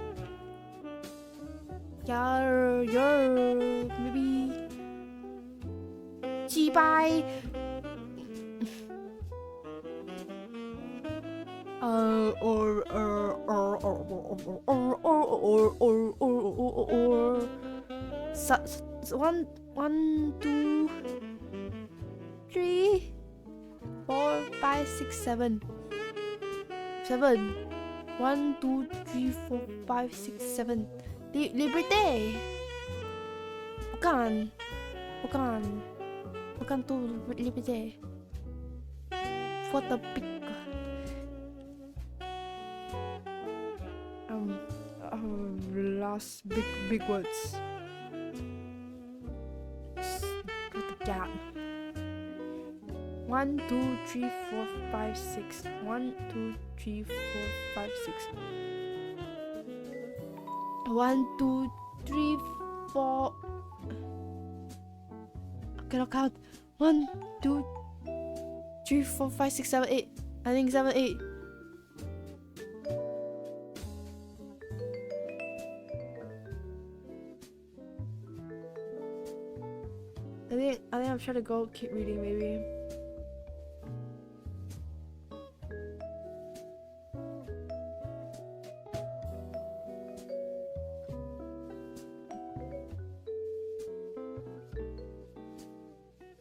Maybe. 击败. One, 2, 3, 4, 5, 6, 7. 1, 2, 3, 4, 5, 6, 7. Liberté. Bukan tu Liberté. What the pick? Last big words. What 1, 2, 3, 4, 5, 6. 1, 2, 3, 4, 5, 6. 1, 2, 3, 4. I cannot count. 1, 2, 3, 4, 5, 6, 7, 8. I think 7, 8. I think I'm trying to go keep reading maybe.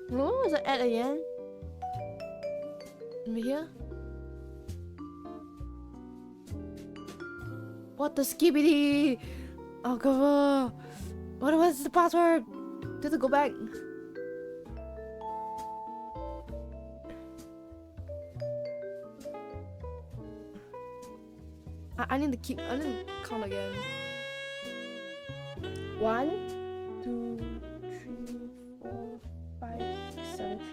What was I at again? Over here? What the skibidi? Oh god. What was the password? Do to go back. I need to count again. 1, 2, 3, 4, 5,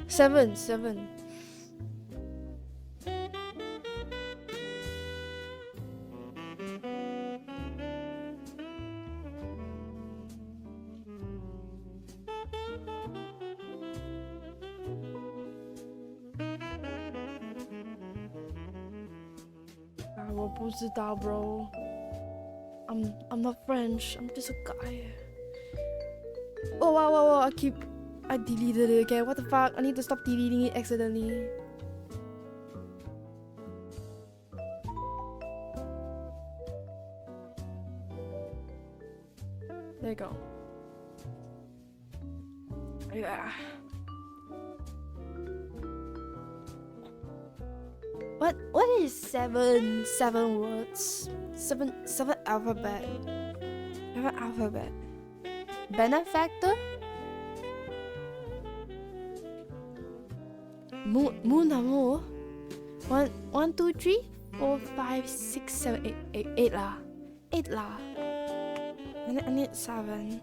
7. 7. I 不知道 bro. I'm not French. I'm just a guy. Oh wow. I deleted it again. What the fuck? I need to stop deleting it accidentally. There you go. Yeah. What is 7 words? 7 alphabet. 7 alphabet. Benefactor? Moon. 1, 2, 3, 4, 5, 6, 7, 8 lah. 8 lah. I need 7.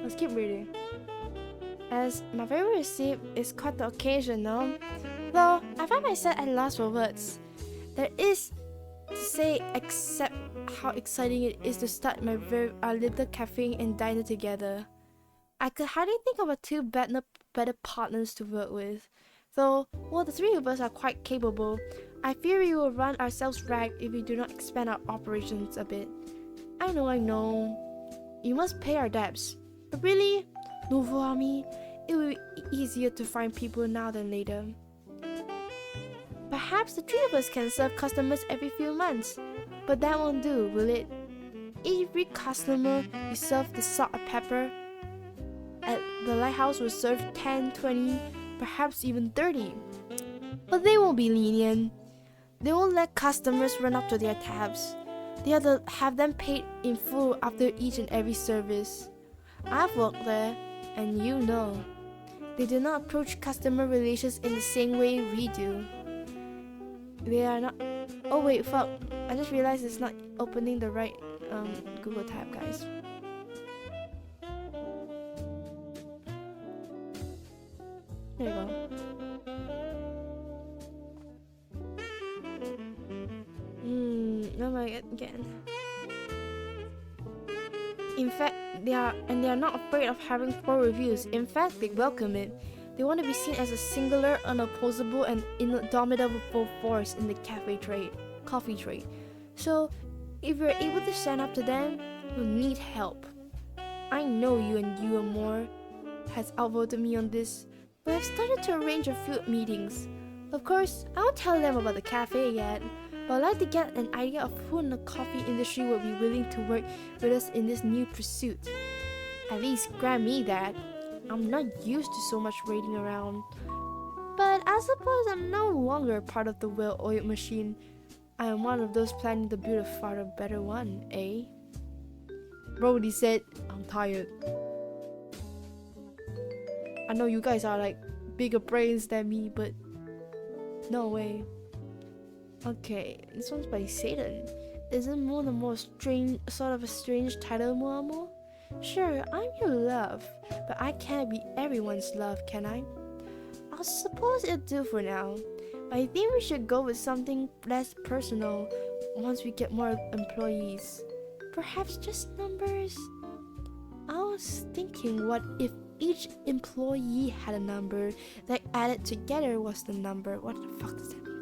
Let's keep reading. As my favorite receipt is quite the occasion, no? Though I find myself at loss for words. There is to say except how exciting it is to start our little cafe and diner together. I could hardly think of two better partners to work with. Though, while the three of us are quite capable, I fear we will run ourselves ragged if we do not expand our operations a bit. I know. You must pay our debts. But really, nouveau ami, it will be easier to find people now than later. Perhaps the three of us can serve customers every few months, but that won't do, will it? Every customer you serve the salt and pepper at the lighthouse will serve 10, 20, perhaps even 30. But they won't be lenient. They won't let customers run up to their tabs. They have to have them paid in full after each and every service. I've worked there, and you know. They do not approach customer relations in the same way we do. They are not... Oh wait, fuck. I just realized it's not opening the right Google tab, guys. There you go. Oh my god, again. In fact, they are not afraid of having poor reviews. In fact, they welcome it. They want to be seen as a singular, unopposable, and indomitable force in the coffee trade. So, if you're able to stand up to them, you'll need help. I know you and more has outvoted me on this, but I've started to arrange a few meetings. Of course, I won't tell them about the cafe yet, but I'd like to get an idea of who in the coffee industry will be willing to work with us in this new pursuit. At least grant me that. I'm not used to so much raiding around. But I suppose I'm no longer part of the well-oiled machine. I am one of those planning to build a far better one, eh? Brody said, I'm tired. I know you guys are like bigger brains than me, but no way. Okay, this one's by Satan. Isn't more the more strange, sort of a strange title, Muamo? Sure, I'm your love, but I can't be everyone's love, can I? I suppose it'll do for now. But I think we should go with something less personal once we get more employees. Perhaps just numbers? I was thinking, what if each employee had a number that added together was the number? What the fuck does that mean?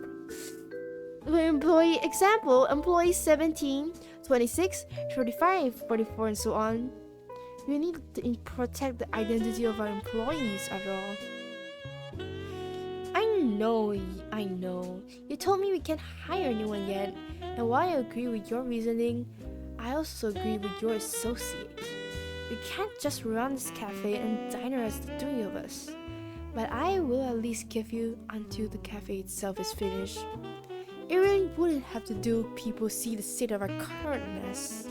Employee example, employee 17, 26, 35, 44, and so on. We need to protect the identity of our employees after all. I know. You told me we can't hire anyone yet, and while I agree with your reasoning, I also agree with your associate. We can't just run this cafe and diner as the three of us. But I will at least give you until the cafe itself is finished. It really wouldn't have to do people see the state of our current mess.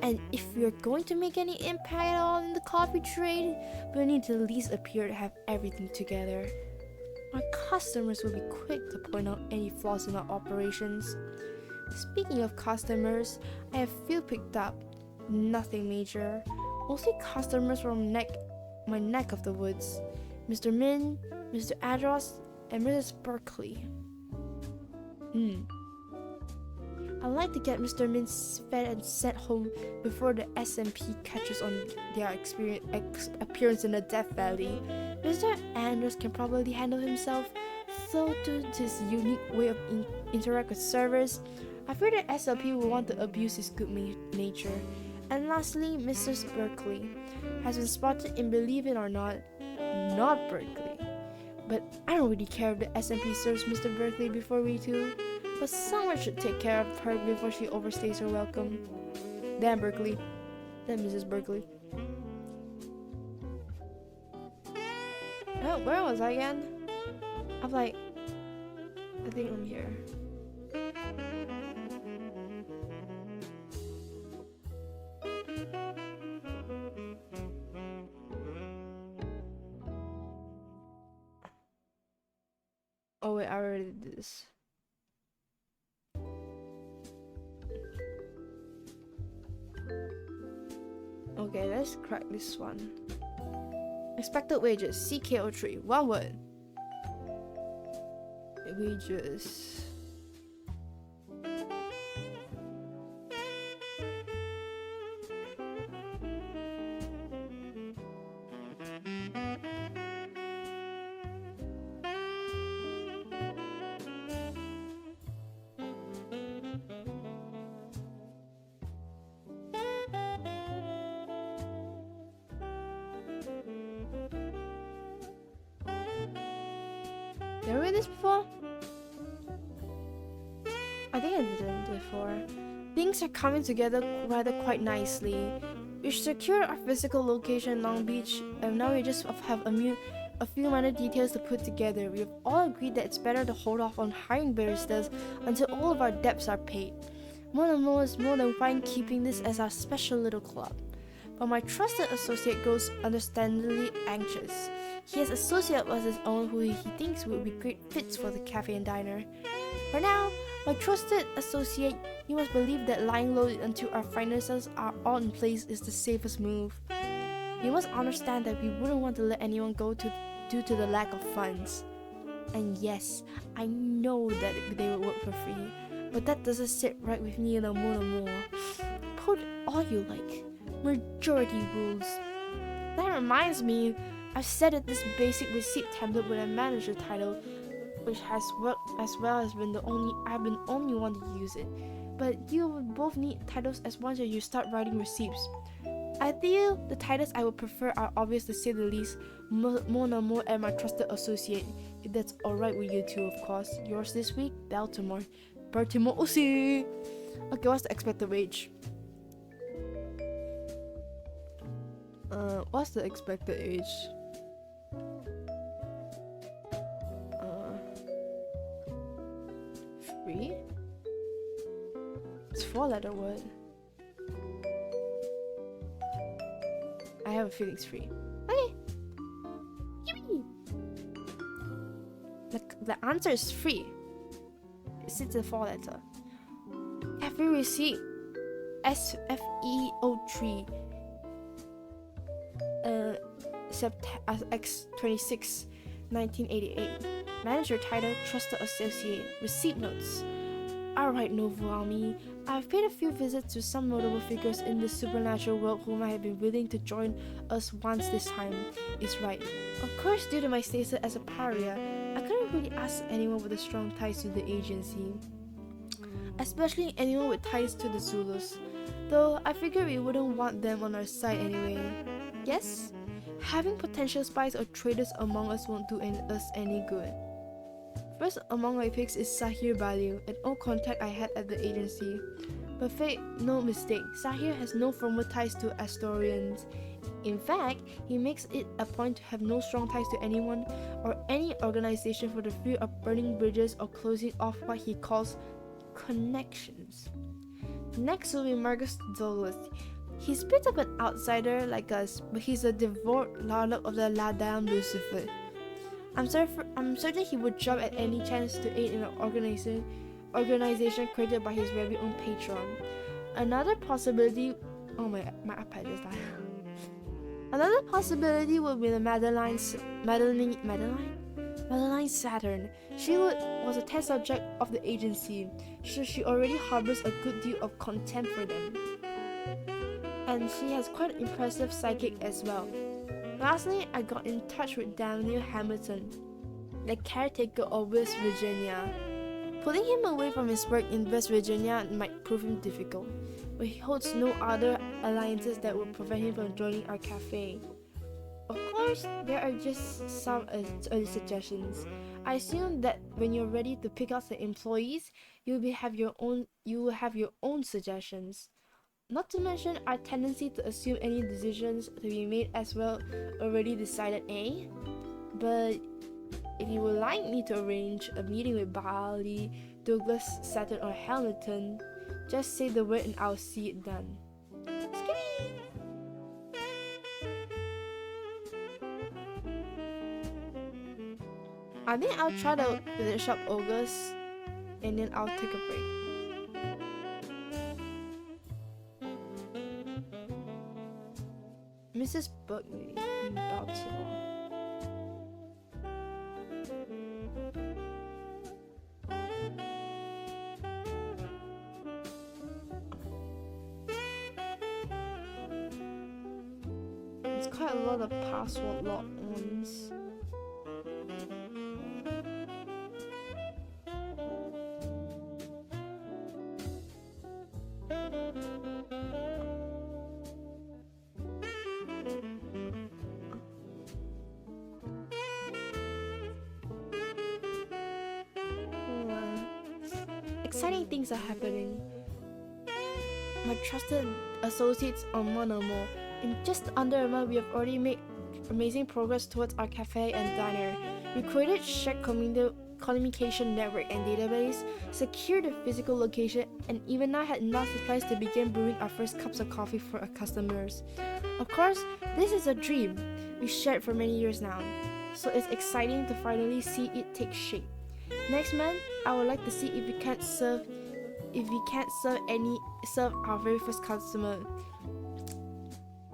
And if we're going to make any impact at all in the coffee trade, we need to at least appear to have everything together. Our customers will be quick to point out any flaws in our operations. Speaking of customers, I have few picked up. Nothing major. Mostly customers from my neck of the woods. Mr. Min, Mr. Adros, and Mrs. Berkeley. I'd like to get Mr. Min fed and sent home before the SMP catches on their appearance in the Death Valley. Mr. Anders can probably handle himself, though due to his unique way of interact with servers, I fear the SLP will want to abuse his good nature. And lastly, Mrs. Berkeley has been spotted in, believe it or not Berkeley. But I don't really care if the SMP serves Mr. Berkeley before we do. But someone should take care of her before she overstays her welcome. Damn Berkeley. Damn Mrs. Berkeley. Oh, where was I again? I think I'm here. Oh wait, I already did this. Okay, let's crack this one. Expected wages, CKO3, one word. Wages. Did I read this before? I think I didn't before. Things are coming together rather quite nicely. We secured our physical location in Long Beach, and now we just have a few minor details to put together. We have all agreed that it's better to hold off on hiring baristas until all of our debts are paid. Monomo is more than fine keeping this as our special little club. But my trusted associate grows understandably anxious. He has associates of his own who he thinks would be great fits for the cafe and diner. For now, my trusted associate, you must believe that lying low until our finances are all in place is the safest move. You must understand that we wouldn't want to let anyone go due to the lack of funds. And yes, I know that they would work for free, but that doesn't sit right with me no more. Put all you like. Majority rules. That reminds me, I've set up this basic receipt template with a manager title, which has worked as well as I've been the only one to use it. But you would both need titles as once you start writing receipts. I feel the titles I would prefer are obvious to say the least, Monomo and my trusted associate. If that's alright with you two, of course. Yours this week, Baltimore. Okay, what's the expected wage? What's the expected age? 3? It's 4-letter word. I have a feeling it's 3. Okay. Yippee! The answer is 3. It's a four letter. Cafe receipt SFE03 X26 1988. Manager title Trusted Associate. Receipt notes. Alright, Novo Army. I've paid a few visits to some notable figures in the supernatural world whom I have been willing to join us once this time is right. Of course, due to my status as a pariah, I couldn't really ask anyone with a strong ties to the agency, especially anyone with ties to the Zulus, though I figured we wouldn't want them on our side anyway. Yes? Having potential spies or traitors among us won't do us any good. First among my picks is Sahir Baliu, an old contact I had at the agency. But fate, no mistake, Sahir has no formal ties to Astorians. In fact, he makes it a point to have no strong ties to anyone or any organization for the fear of burning bridges or closing off what he calls connections. Next will be Marcus Douglas. He's a bit of an outsider like us, but he's a devout Larlock of the Ladam Lucifer. I'm certain he would jump at any chance to aid in an organization created by his very own patron. Another possibility... Oh my iPad just died. Another possibility would be the Madeline Saturn. She was a test subject of the agency, so she already harbors a good deal of contempt for them. And she has quite an impressive psychic as well. Lastly, I got in touch with Daniel Hamilton, the caretaker of West Virginia. Pulling him away from his work in West Virginia might prove him difficult, but he holds no other alliances that would prevent him from joining our cafe. Of course, there are just some early suggestions. I assume that when you're ready to pick out the employees, you will have your own suggestions. Not to mention our tendency to assume any decisions to be made as well already decided, eh? But if you would like me to arrange a meeting with Bali, Douglas, Saturn, or Hamilton, just say the word and I'll see it done. I think I'll try to finish up August and then I'll take a break. Mrs. Buckley in Baltimore. It's quite a lot of password locked ones. Exciting things are happening. My trusted associates are more and more. In just under a month, we have already made amazing progress towards our cafe and diner. We created shared communication network and database, secured a physical location, and even now had enough supplies to begin brewing our first cups of coffee for our customers. Of course, this is a dream we shared for many years now, so it's exciting to finally see it take shape. Next month, I would like to see if we can't serve our very first customer.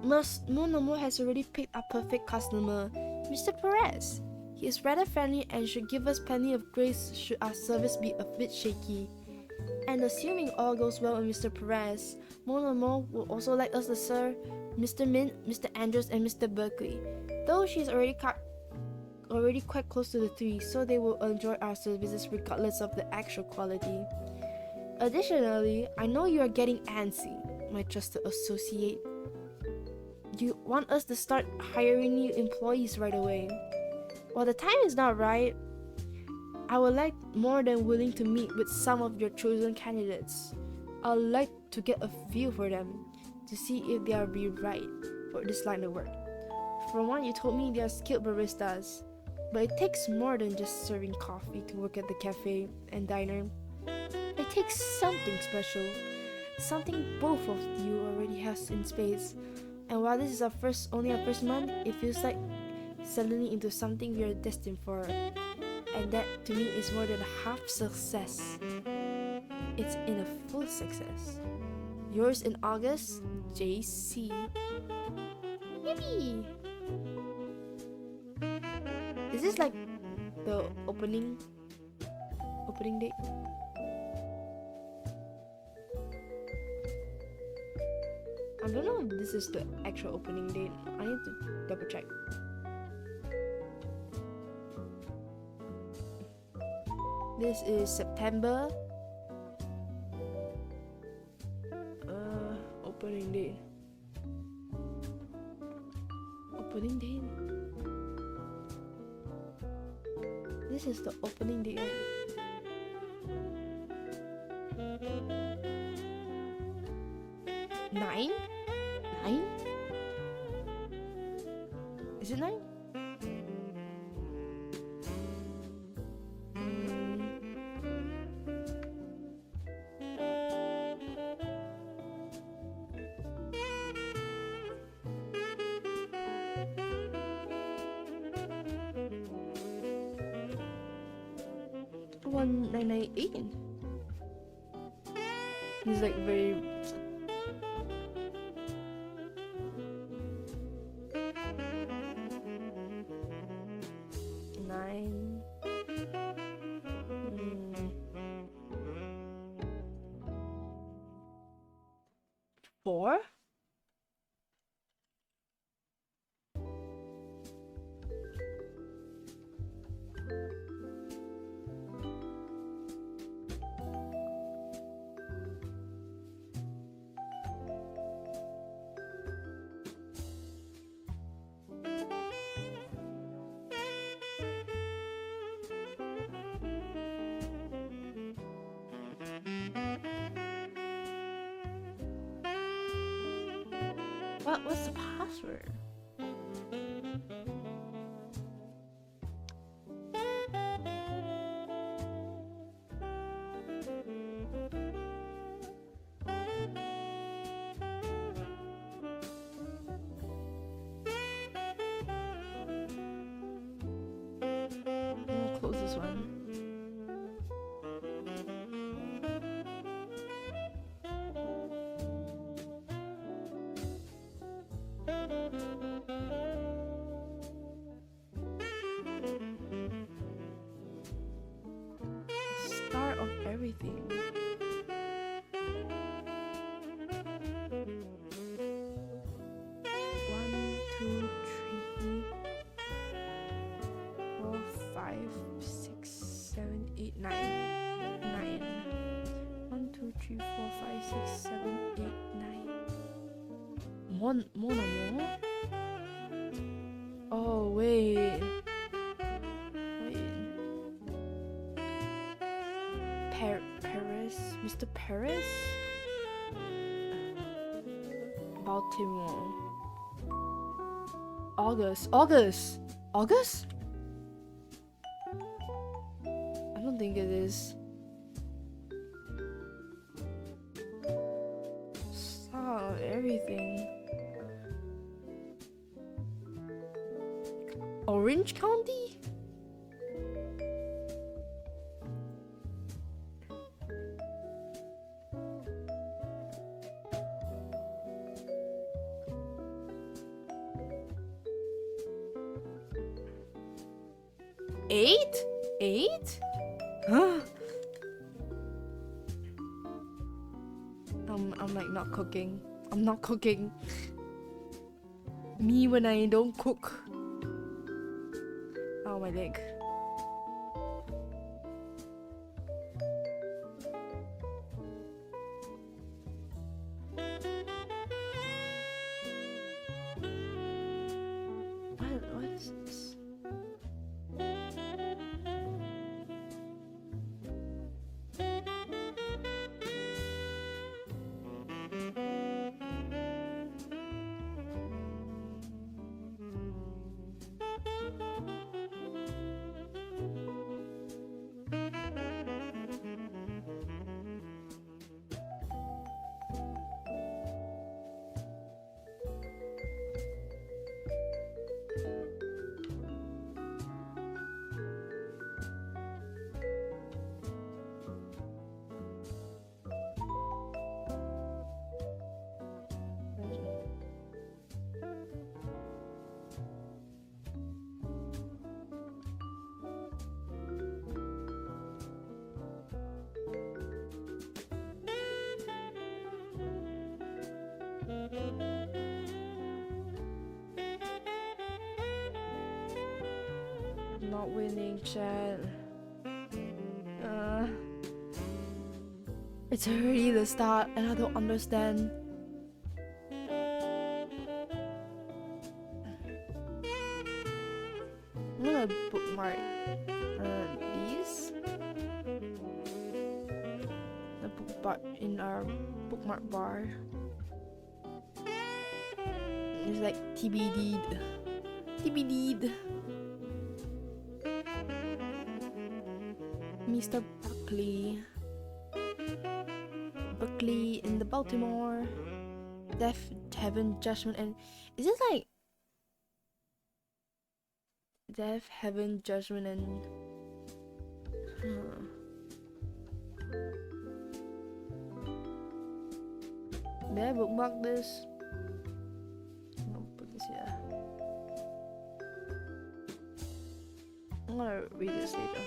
Monomo has already picked our perfect customer, Mr. Perez. He is rather friendly and should give us plenty of grace should our service be a bit shaky. And assuming all goes well with Mr. Perez, Monomo will also like us to serve Mr. Mint, Mr. Andrews, and Mr. Berkeley, though she is already quite close to the three, so they will enjoy our services regardless of the actual quality. Additionally, I know you are getting antsy, my trusted associate. You want us to start hiring new employees right away. While the time is not right, I would like more than willing to meet with some of your chosen candidates. I'd like to get a feel for them to see if they are be right for this line of work. From what you told me, they are skilled baristas, but it takes more than just serving coffee to work at the cafe and diner. It takes something special, something both of you already have in spades. And while this is only our first month, it feels like suddenly into something we are destined for. And that to me is more than half success. It's in a full success. Yours in August, JC. Yippee! Is this like the opening date? I don't know if this is the actual opening date. I need to double check. This is September. Opening date. Opening date. This is the opening date. Nine? Is it 9? One 998. He's like very. Nine. 4. What's the password? I'll close this one. Start of everything. One, two, three, 4, 5, 6, 7, 8, 9. 1, 2, 3, 4, 5, 6, 7, 8, 9. More. Oh wait. Paris, Mr. Paris, Baltimore. August. I don't think it is. Stop everything. Orange County? Eight? Huh? I'm like not cooking. I'm not cooking. Me when I don't cook. Oh, my leg. What is this? Not winning, chat. It's already the start and I don't understand. I'm gonna bookmark these. The bookmark in our bookmark bar. It's like TBD. TBD. Mr. Buckley in the Baltimore. Death, Heaven, Judgment, and is this like Death, Heaven, Judgment, and did I bookmark this? I'll put this here. I'm gonna read this later.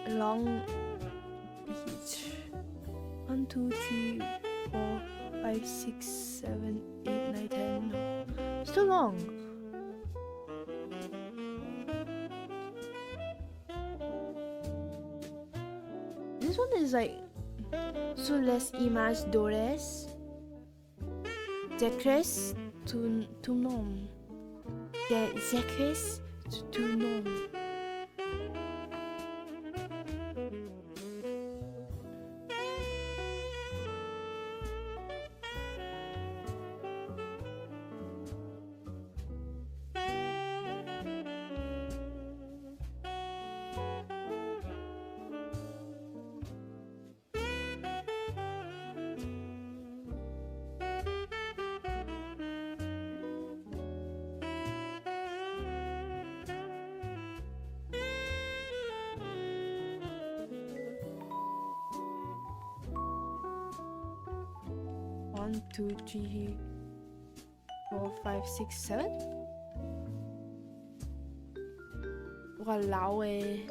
Long Beach. 1, 2, 3, 4, 5, 6, 7, 8, 9, 10. It's too long. This one is like Son les imaginadores de Cres tu nom. De Zekres tu nom. One, two, three, 4, 5, 6, 7. Walao eh.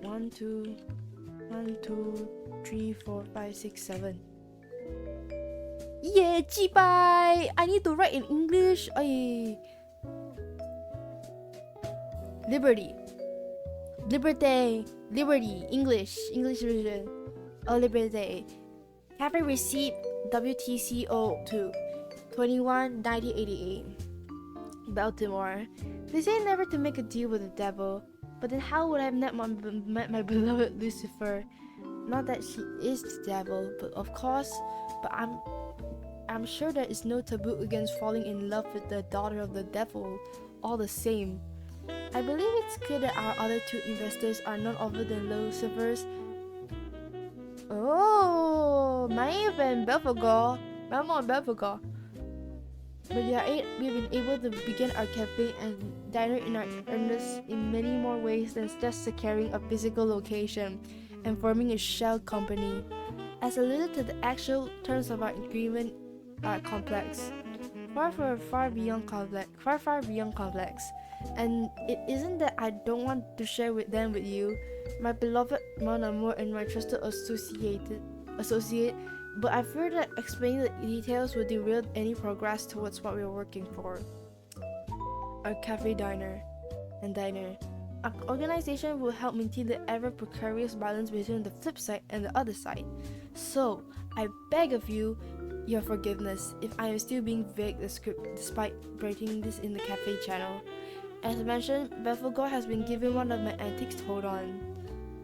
1, 2, 3, 4, 5, 6, 7. Yeah, Jibai! I need to write in English. Ay. Liberty. English version. Oh, Liberté. Cafe receipt WTCO2 21 1988. Baltimore. They say never to make a deal with the devil, but then how would I have met my beloved Lucifer? Not that she is the devil, but of course, but I'm sure there is no taboo against falling in love with the daughter of the devil, all the same. I believe it's clear that our other two investors are none other than Lucifer's. Oh, my friend Belfagor. But we've been able to begin our cafe and diner in our earnest in many more ways than just securing a physical location and forming a shell company. As alluded to, the actual terms of our agreement are complex, far beyond complex. And it isn't that I don't want to share them with you, my beloved mon amour and my trusted associate, but I fear that explaining the details would derail any progress towards what we're working for. Our cafe diner. Our organization will help maintain the ever precarious balance between the flip side and the other side. So, I beg of you, your forgiveness if I am still being vague despite breaking this in the cafe channel. As mentioned, Belfagor has been given one of my antiques to hold on.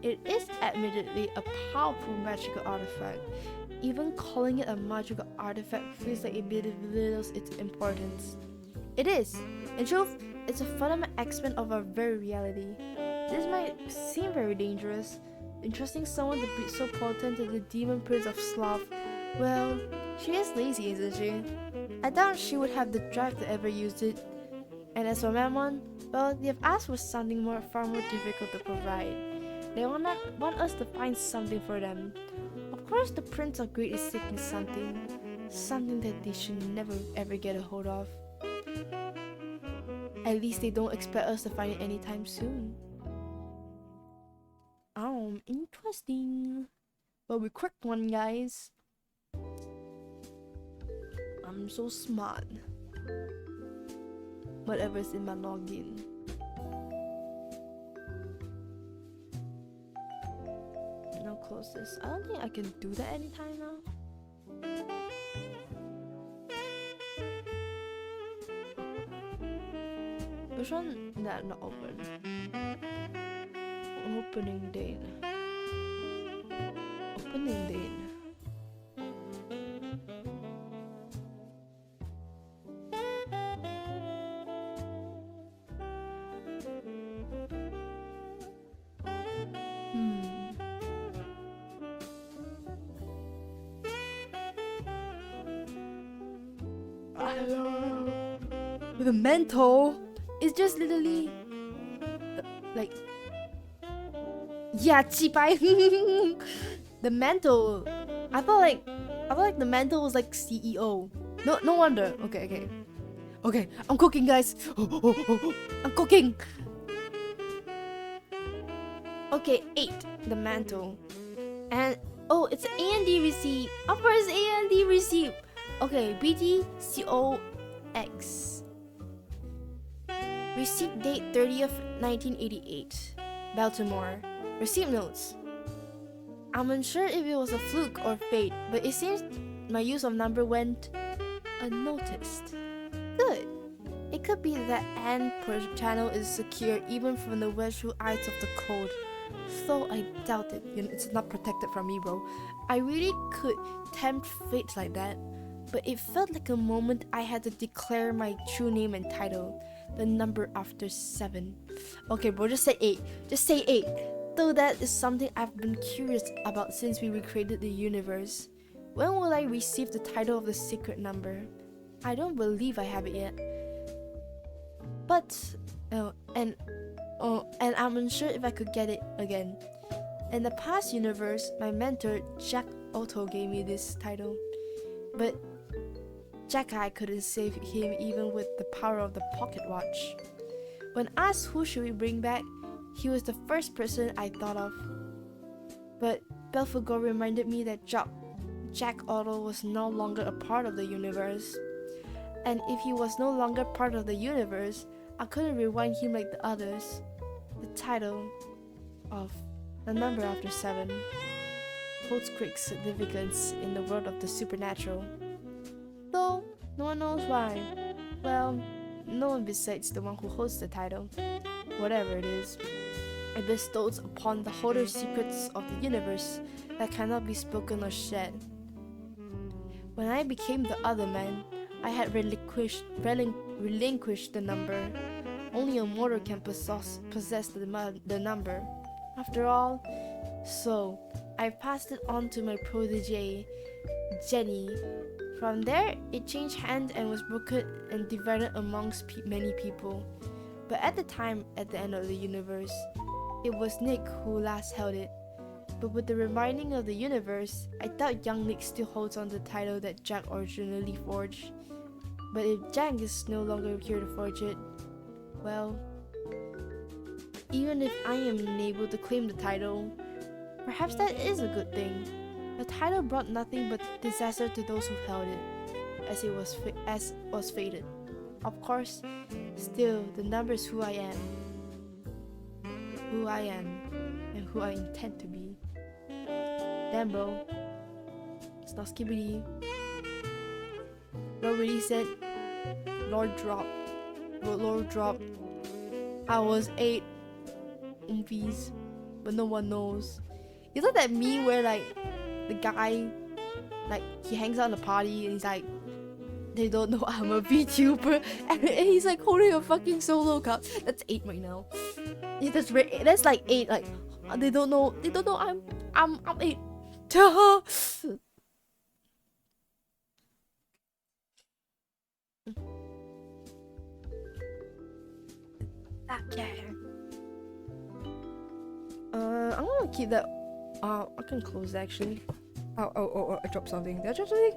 It is admittedly a powerful magical artifact. Even calling it a magical artifact feels like it belittles its importance. It is. In truth, it's a fundamental aspect of our very reality. This might seem very dangerous, entrusting someone to be so potent to the demon prince of sloth. Well, she is lazy, isn't she? I doubt she would have the drive to ever use it. And as for Mammon, well, they've asked for something far more difficult to provide. They want us to find something for them. Of course, the Prince of Greed is seeking something that they should never ever get a hold of. At least they don't expect us to find it anytime soon. Interesting. Well, we cracked one, guys. I'm so smart. Whatever's in my login. Now close this. I don't think I can do that anytime now. Which one? Nah, not open. Opening date. Opening date. The mental is just literally like yeah, chibai. The mental. I felt like the mental was like CEO. No wonder. Okay. I'm cooking, guys. I'm cooking. Okay, 8. The mantle. And oh, it's an A&D receipt. Upper is A&D receipt. Okay, BTCOX. Receipt date 30th, 1988. Baltimore. Receipt notes. I'm unsure if it was a fluke or fate, but it seems my use of number went unnoticed. Good. It could be that N per channel is secure even from the visual eyes of the code. Though I doubt it. It's not protected from me, bro. I really could tempt fate like that. But it felt like a moment I had to declare my true name and title. The number after 7. Okay, bro, just say 8. Just say 8. Though that is something I've been curious about since we recreated the universe. When will I receive the title of the secret number? I don't believe I have it yet. But, and I'm unsure if I could get it again. In the past universe, my mentor, Jack Otto, gave me this title. But Jack-Eye couldn't save him even with the power of the pocket watch. When asked who should we bring back, he was the first person I thought of. But Belphegor reminded me that Jack Otto was no longer a part of the universe. And if he was no longer part of the universe, I couldn't rewind him like the others. The title of the number after 7 holds great significance in the world of the supernatural. Though no one knows why. Well, no one besides the one who holds the title. Whatever it is, it bestows upon the holder secrets of the universe that cannot be spoken or said. When I became the other man, I had relinquished the number. Only a mortal can possess the number. After all, so I passed it on to my protege, Jenny. From there, it changed hands and was broken and divided amongst many people. But at the time, at the end of the universe, it was Nick who last held it. But with the reminding of the universe, I doubt young Nick still holds on the title that Jack originally forged. But if Jack is no longer here to forge it, well, even if I am unable to claim the title, perhaps that is a good thing. The title brought nothing but disaster to those who held it, as was fated. Of course, still, the number is who I am, and who I intend to be. Damn, bro. It's not skibbity. Lord really said, Lord dropped. Lord dropped. I was 8 umpies, but no one knows. Is that that meme where like the guy, like he hangs out in the party and he's like, they don't know I'm a VTuber, and he's like holding a fucking solo cup. That's 8 right now. Yeah, that's like 8. Like they don't know I'm 8. Okay. I'm gonna keep that. I can close that actually. Oh, I dropped something. Did I drop something?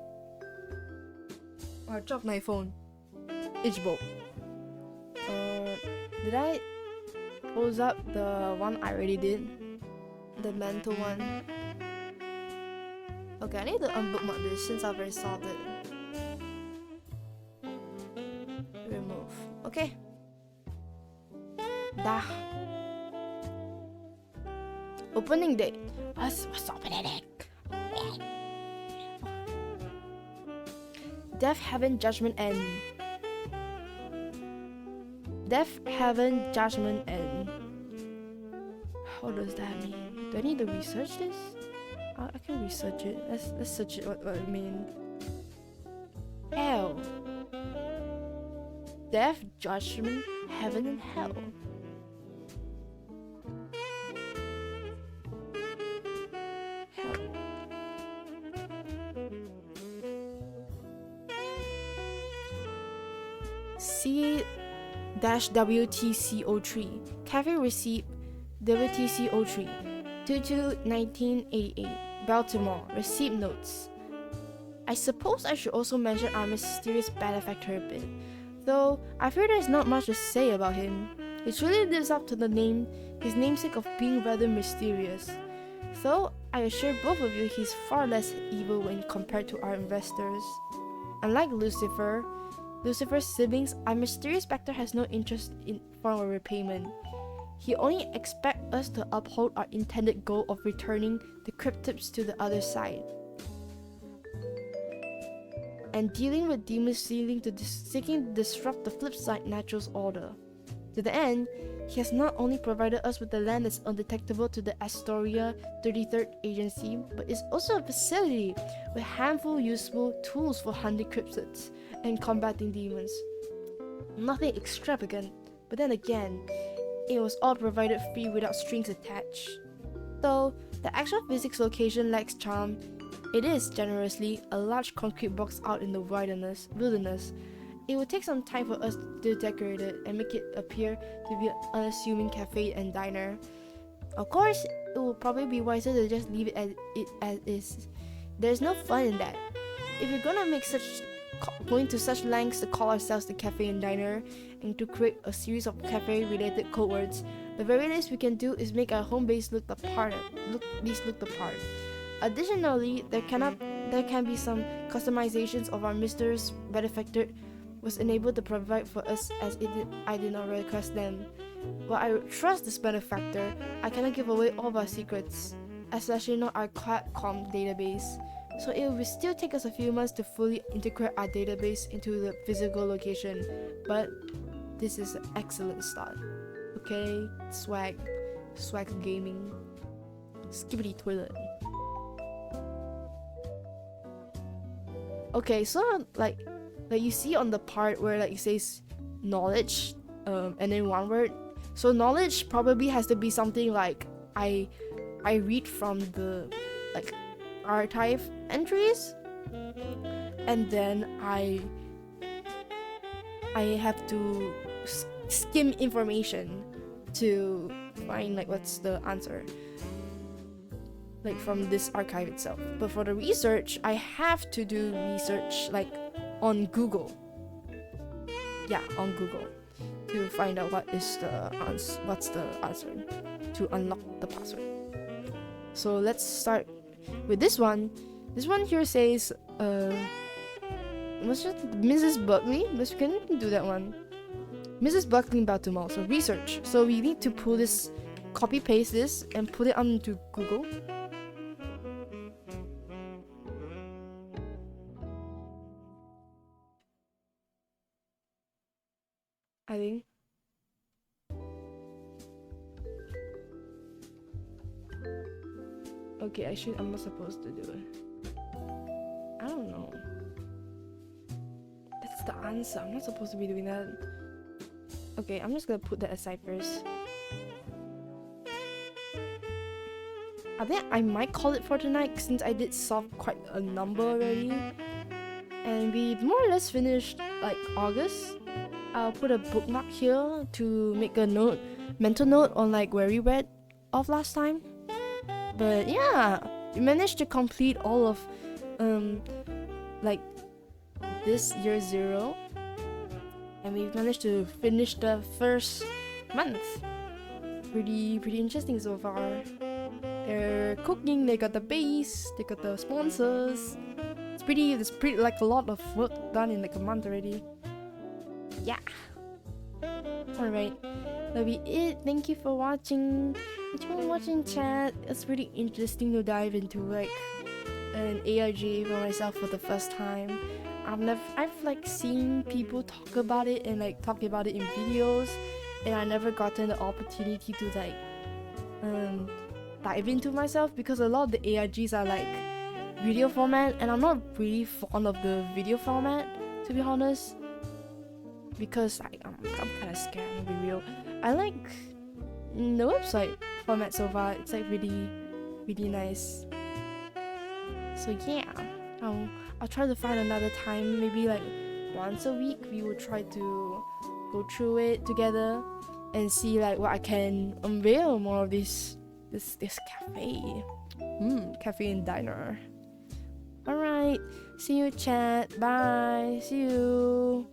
Oh, I dropped my phone. Itchbolt. Did I close up the one I already did? The mental one. Okay, I need to unbookmark this since I've already solved it. Remove. Okay. Dah. Opening date. What's opening date? Death, Heaven, Judgment, End. Death, Heaven, Judgment, End. What does that mean? Do I need to research this? I can research it. Let's search it. What it mean? Hell. Death, Judgment, Heaven, and Hell. C-WTC03. Cafe receipt WTC03 22-1988 Baltimore. Receipt notes. I suppose I should also mention our mysterious benefactor a bit, though I fear there's not much to say about him. He truly lives up to his namesake of being rather mysterious. Though I assure both of you he's far less evil when compared to our investors. Unlike Lucifer's siblings, our mysterious spectre has no interest in form of repayment. He only expects us to uphold our intended goal of returning the cryptids to the other side, and dealing with demons seeking to disrupt the flip side natural's order. To the end, he has not only provided us with the land that's undetectable to the Astoria 33rd Agency, but is also a facility with a handful of useful tools for hunting cryptids and combating demons. Nothing extravagant, but then again, it was all provided free without strings attached. Though the actual physics location lacks charm, it is generously a large concrete box out in the wilderness. It will take some time for us to decorate it and make it appear to be an unassuming cafe and diner. Of course, it will probably be wiser to just leave it as is. There's no fun in that. If you're going to such lengths to call ourselves the cafe and diner and to create a series of cafe-related code words, the very least we can do is make our home base look the part. Additionally, there can be some customizations of our Mr.'s benefactor was enabled to provide for us as I did not request them. While I trust this benefactor, I cannot give away all of our secrets, especially not our CloudCom database. So it will still take us a few months to fully integrate our database into the physical location, but this is an excellent start. Okay, swag gaming, skibbity toilet. Okay, so like you see on the part where like it says knowledge, and then one word. So knowledge probably has to be something like I read from the like archive entries, and then I have to skim information to find like what's the answer, like from this archive itself. But for the research, I have to do research like on Google. Yeah, on Google to find out what's the answer to unlock the password. So let's start with this one. This one here says what's it? Mrs. Buckley. Let's can do that one. Mrs. Buckley in Baltimore. So research. So we need to pull this, copy paste this, and put it onto Google. I think. Okay, I'm not supposed to do it. I don't know. That's the answer. I'm not supposed to be doing that. Okay, I'm just gonna put that aside first. I think I might call it for tonight since I did solve quite a number already. And we more or less finished like August. I'll put a bookmark here to make a note, mental note on like where we read off last time. But yeah, we managed to complete all of like this year 0, and we've managed to finish the first month. Pretty interesting so far. They're cooking, they got the base, they got the sponsors. There's pretty like a lot of work done in like a month already. Yeah. Alright, that'll be it. Thank you for watching. Thank you for watching, chat. It's really interesting to dive into like an ARG for myself for the first time. I've like seen people talk about it and like talk about it in videos, and I never gotten the opportunity to like dive into myself, because a lot of the ARGs are like video format, and I'm not really fond of the video format, to be honest, because I'm kind of scared. I'm gonna be real. I like the website format so far. It's like really nice. So yeah, I'll try to find another time, maybe like once a week we will try to go through it together and see like what I can unveil more of this cafe. Cafe and diner. Alright, see you, chat. Bye. See you.